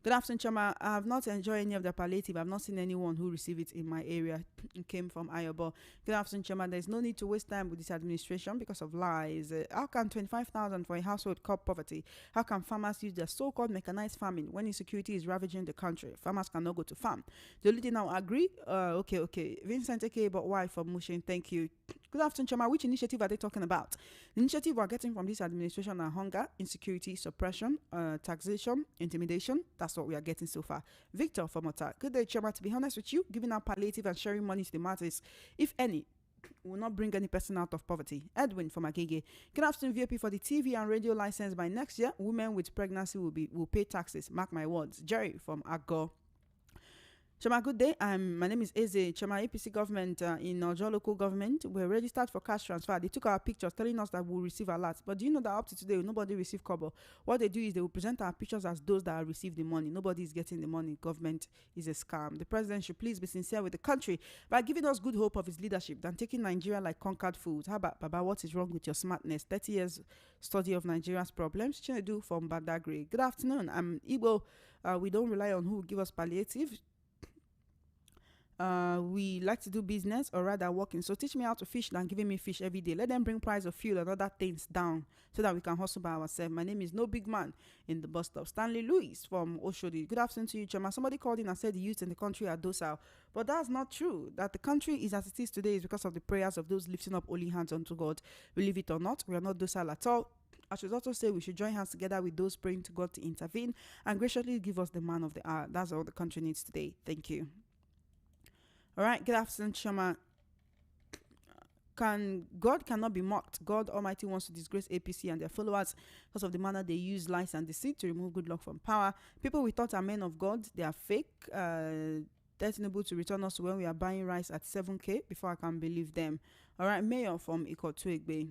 Good afternoon, Chama. I have not enjoyed any of the palliative. I have not seen anyone who received it in my area. It came from Ayobo. Good afternoon, Chama. There is no need to waste time with this administration because of lies. How can 25,000 for a household curb poverty? How can farmers use their so-called mechanized farming when insecurity is ravaging the country? Farmers cannot go to farm. The only thing I agree. Okay. Vincent Eke, but why for Mushin? Thank you. Good afternoon, Chama. Which initiative are they talking about? The initiative we're getting from this administration are hunger, insecurity, suppression, taxation, intimidation. That's what we are getting so far. Victor from Ota. Good day, Chama. To be honest with you, giving out palliative and sharing money to the masses, if any, will not bring any person out of poverty. Edwin from Agege. Good afternoon, VOP. For the TV and radio license by next year, women with pregnancy will pay taxes. Mark my words. Jerry from Ago. Chama, good day. My name is Eze. Chama, APC government in Ojo local government, we're registered for cash transfer. They took our pictures telling us that we'll receive alerts. But do you know that up to today, nobody received kobo? What they do is they will present our pictures as those that have received the money. Nobody is getting the money. Government is a scam. The president should please be sincere with the country by giving us good hope of his leadership than taking Nigeria like conquered foods. How about, Baba, what is wrong with your smartness? 30 years study of Nigeria's problems. Chinedu from Badagry. Good afternoon. I'm Igbo. We don't rely on who will give us palliative. We like to do business or rather working. So teach me how to fish than giving me fish every day. Let them bring price of fuel and other things down so that we can hustle by ourselves. My name is No Big Man in the bus stop. Stanley Lewis from Oshodi. Good afternoon to you, Chama. Somebody called in and said the youth in the country are docile. But that's not true. That the country is as it is today is because of the prayers of those lifting up holy hands unto God. Believe it or not, we are not docile at all. I should also say we should join hands together with those praying to God to intervene and graciously give us the man of the hour. That's all the country needs today. Thank you. All right, good afternoon, Chama. God cannot be mocked. God Almighty wants to disgrace APC and their followers because of the manner they use lies and deceit to remove good luck from power. People we thought are men of God, they are fake. They're able to return us when we are buying rice at 7K before I can believe them. All right, Mayor from Ikotuegbe.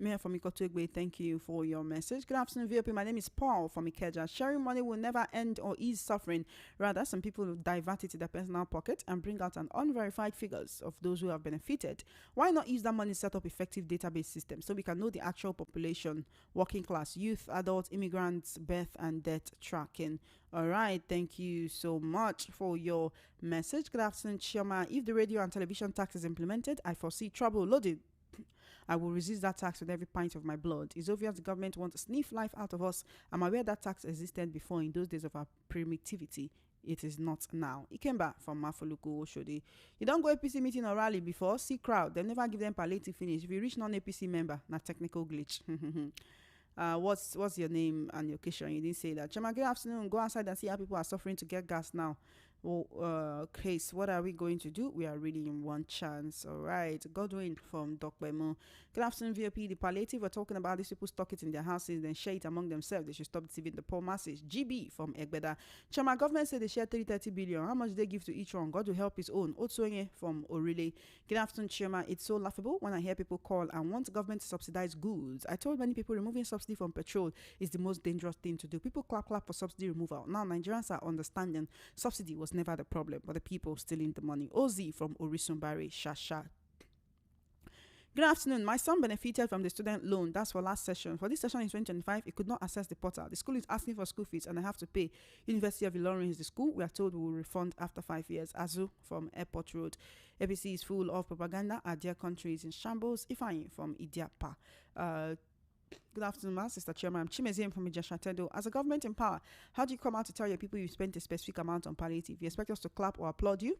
Mayor from Ikotuegbe, thank you for your message. Good afternoon, VOP. My name is Paul from Ikeja. Sharing money will never end or ease suffering. Rather, some people will divert it to their personal pocket and bring out an unverified figures of those who have benefited. Why not use that money to set up effective database systems so we can know the actual population, working class, youth, adults, immigrants, birth and death tracking? All right, thank you so much for your message. Good afternoon, Chioma. If the radio and television tax is implemented, I foresee trouble loaded. I will resist that tax with every pint of my blood. It's obvious the government wants to sniff life out of us. I'm aware that tax existed before in those days of our primitivity. It is not now. It came back from Mafoluku Oshodi. You don't go APC meeting or rally before, see crowd. They never give them palliative finish. If you reach non-APC member, not technical glitch. What's your name and your occasion? You didn't say that. Chama, good afternoon. Go outside and see how people are suffering to get gas now. Case, what are we going to do? We are really in one chance. All right. Godwin from Dokbemo. Good afternoon, VOP. The palliative, we're talking about these people stock it in their houses, then share it among themselves. They should stop deceiving the poor masses. GB from Egbeda. Chama, government said they share 30 billion. How much do they give to each one? God will help his own. Otsuenye from Orile. Good afternoon, Chama. It's so laughable when I hear people call and want government to subsidize goods. I told many people removing subsidy from petrol is the most dangerous thing to do. People clap for subsidy removal. Now Nigerians are understanding subsidy was never the problem, but the people stealing the money. OZ from Orisumbari, Shasha. Good afternoon. My son benefited from the student loan. That's for last session. For this session in 2025, he could not access the portal. The school is asking for school fees and I have to pay. University of Ilorin is the school. We are told we will refund after 5 years. Azu from Airport Road. ABC is full of propaganda. Our dear country is in shambles. Ifeanyi from Idiapa. Good afternoon, ma. Sister Chairman. I'm Chimeziem from Ijashatedo. As a government in power, how do you come out to tell your people you spent a specific amount on palliative? You expect us to clap or applaud you?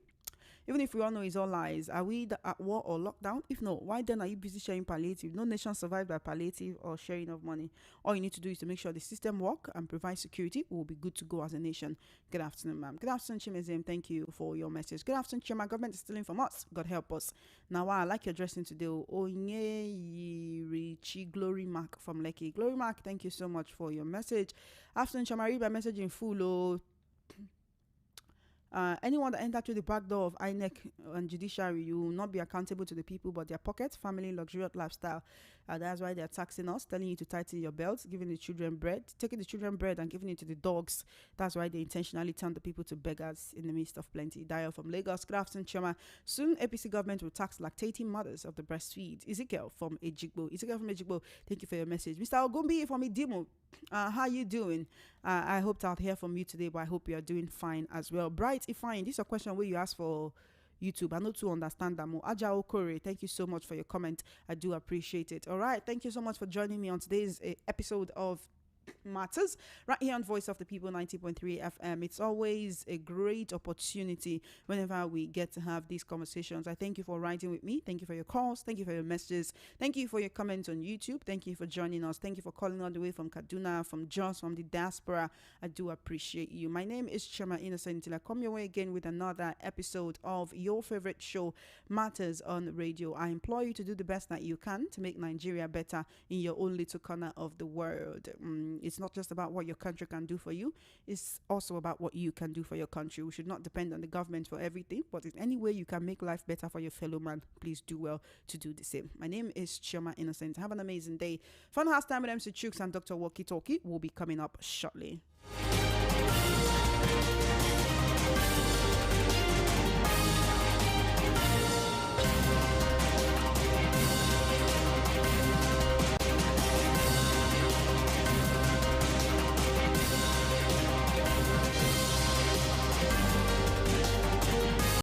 Even if we all know it's all lies, are we at war or lockdown? If no, why then are you busy sharing palliative? No nation survived by palliative or sharing of money. All you need to do is to make sure the system work and provide security. We will be good to go as a nation. Good afternoon, ma'am. Good afternoon, Chimeziem. Thank you for your message. Good afternoon, Chairman. Government is stealing from us. God help us. Now, I like your dressing today. Onye Glory Mark from Lekki. Glory Mark, thank you so much for your message. Afternoon, Chairman. Read my message in full. Anyone that entered through the back door of INEC and judiciary, you will not be accountable to the people but their pockets, family, luxurious lifestyle. That's why they're taxing us, telling you to tighten your belts, giving the children bread, taking the children bread and giving it to the dogs. That's why they intentionally turn the people to beggars in the midst of plenty. Dio from Lagos. Good afternoon, Chairman. Soon APC government will tax lactating mothers of the breastfeed. Ezekiel from Ejigbo. Thank you for your message. Mr. Ogumbi from Idimo. How you doing? I hope I'll hear from you today, but I hope you are doing fine as well. Bright Ifeanyi, this is a question where you ask for YouTube. I know to understand that more. Aja Okore, thank you so much for your comment. I do appreciate it. All right, thank you so much for joining me on today's episode of Matters right here on Voice of the People 90.3 FM. It's always a great opportunity whenever we get to have these conversations. I thank you for writing with me. Thank you for your calls. Thank you for your messages. Thank you for your comments on YouTube. Thank you for joining us. Thank you for calling all the way from Kaduna, from Jos, from the diaspora. I do appreciate you. My name is Chema Innocent. Until I come your way again with another episode of your favorite show, Matters on Radio. I implore you to do the best that you can to make Nigeria better in your own little corner of the world. It's not just about what your country can do for you. It's also about what you can do for your country. We should not depend on the government for everything, but in any way you can make life better for your fellow man, please do well to do the same. My name is Chioma Innocent. Have an amazing day. Fun House Time with MC Chooks and Dr. Walkie Talkie will be coming up shortly.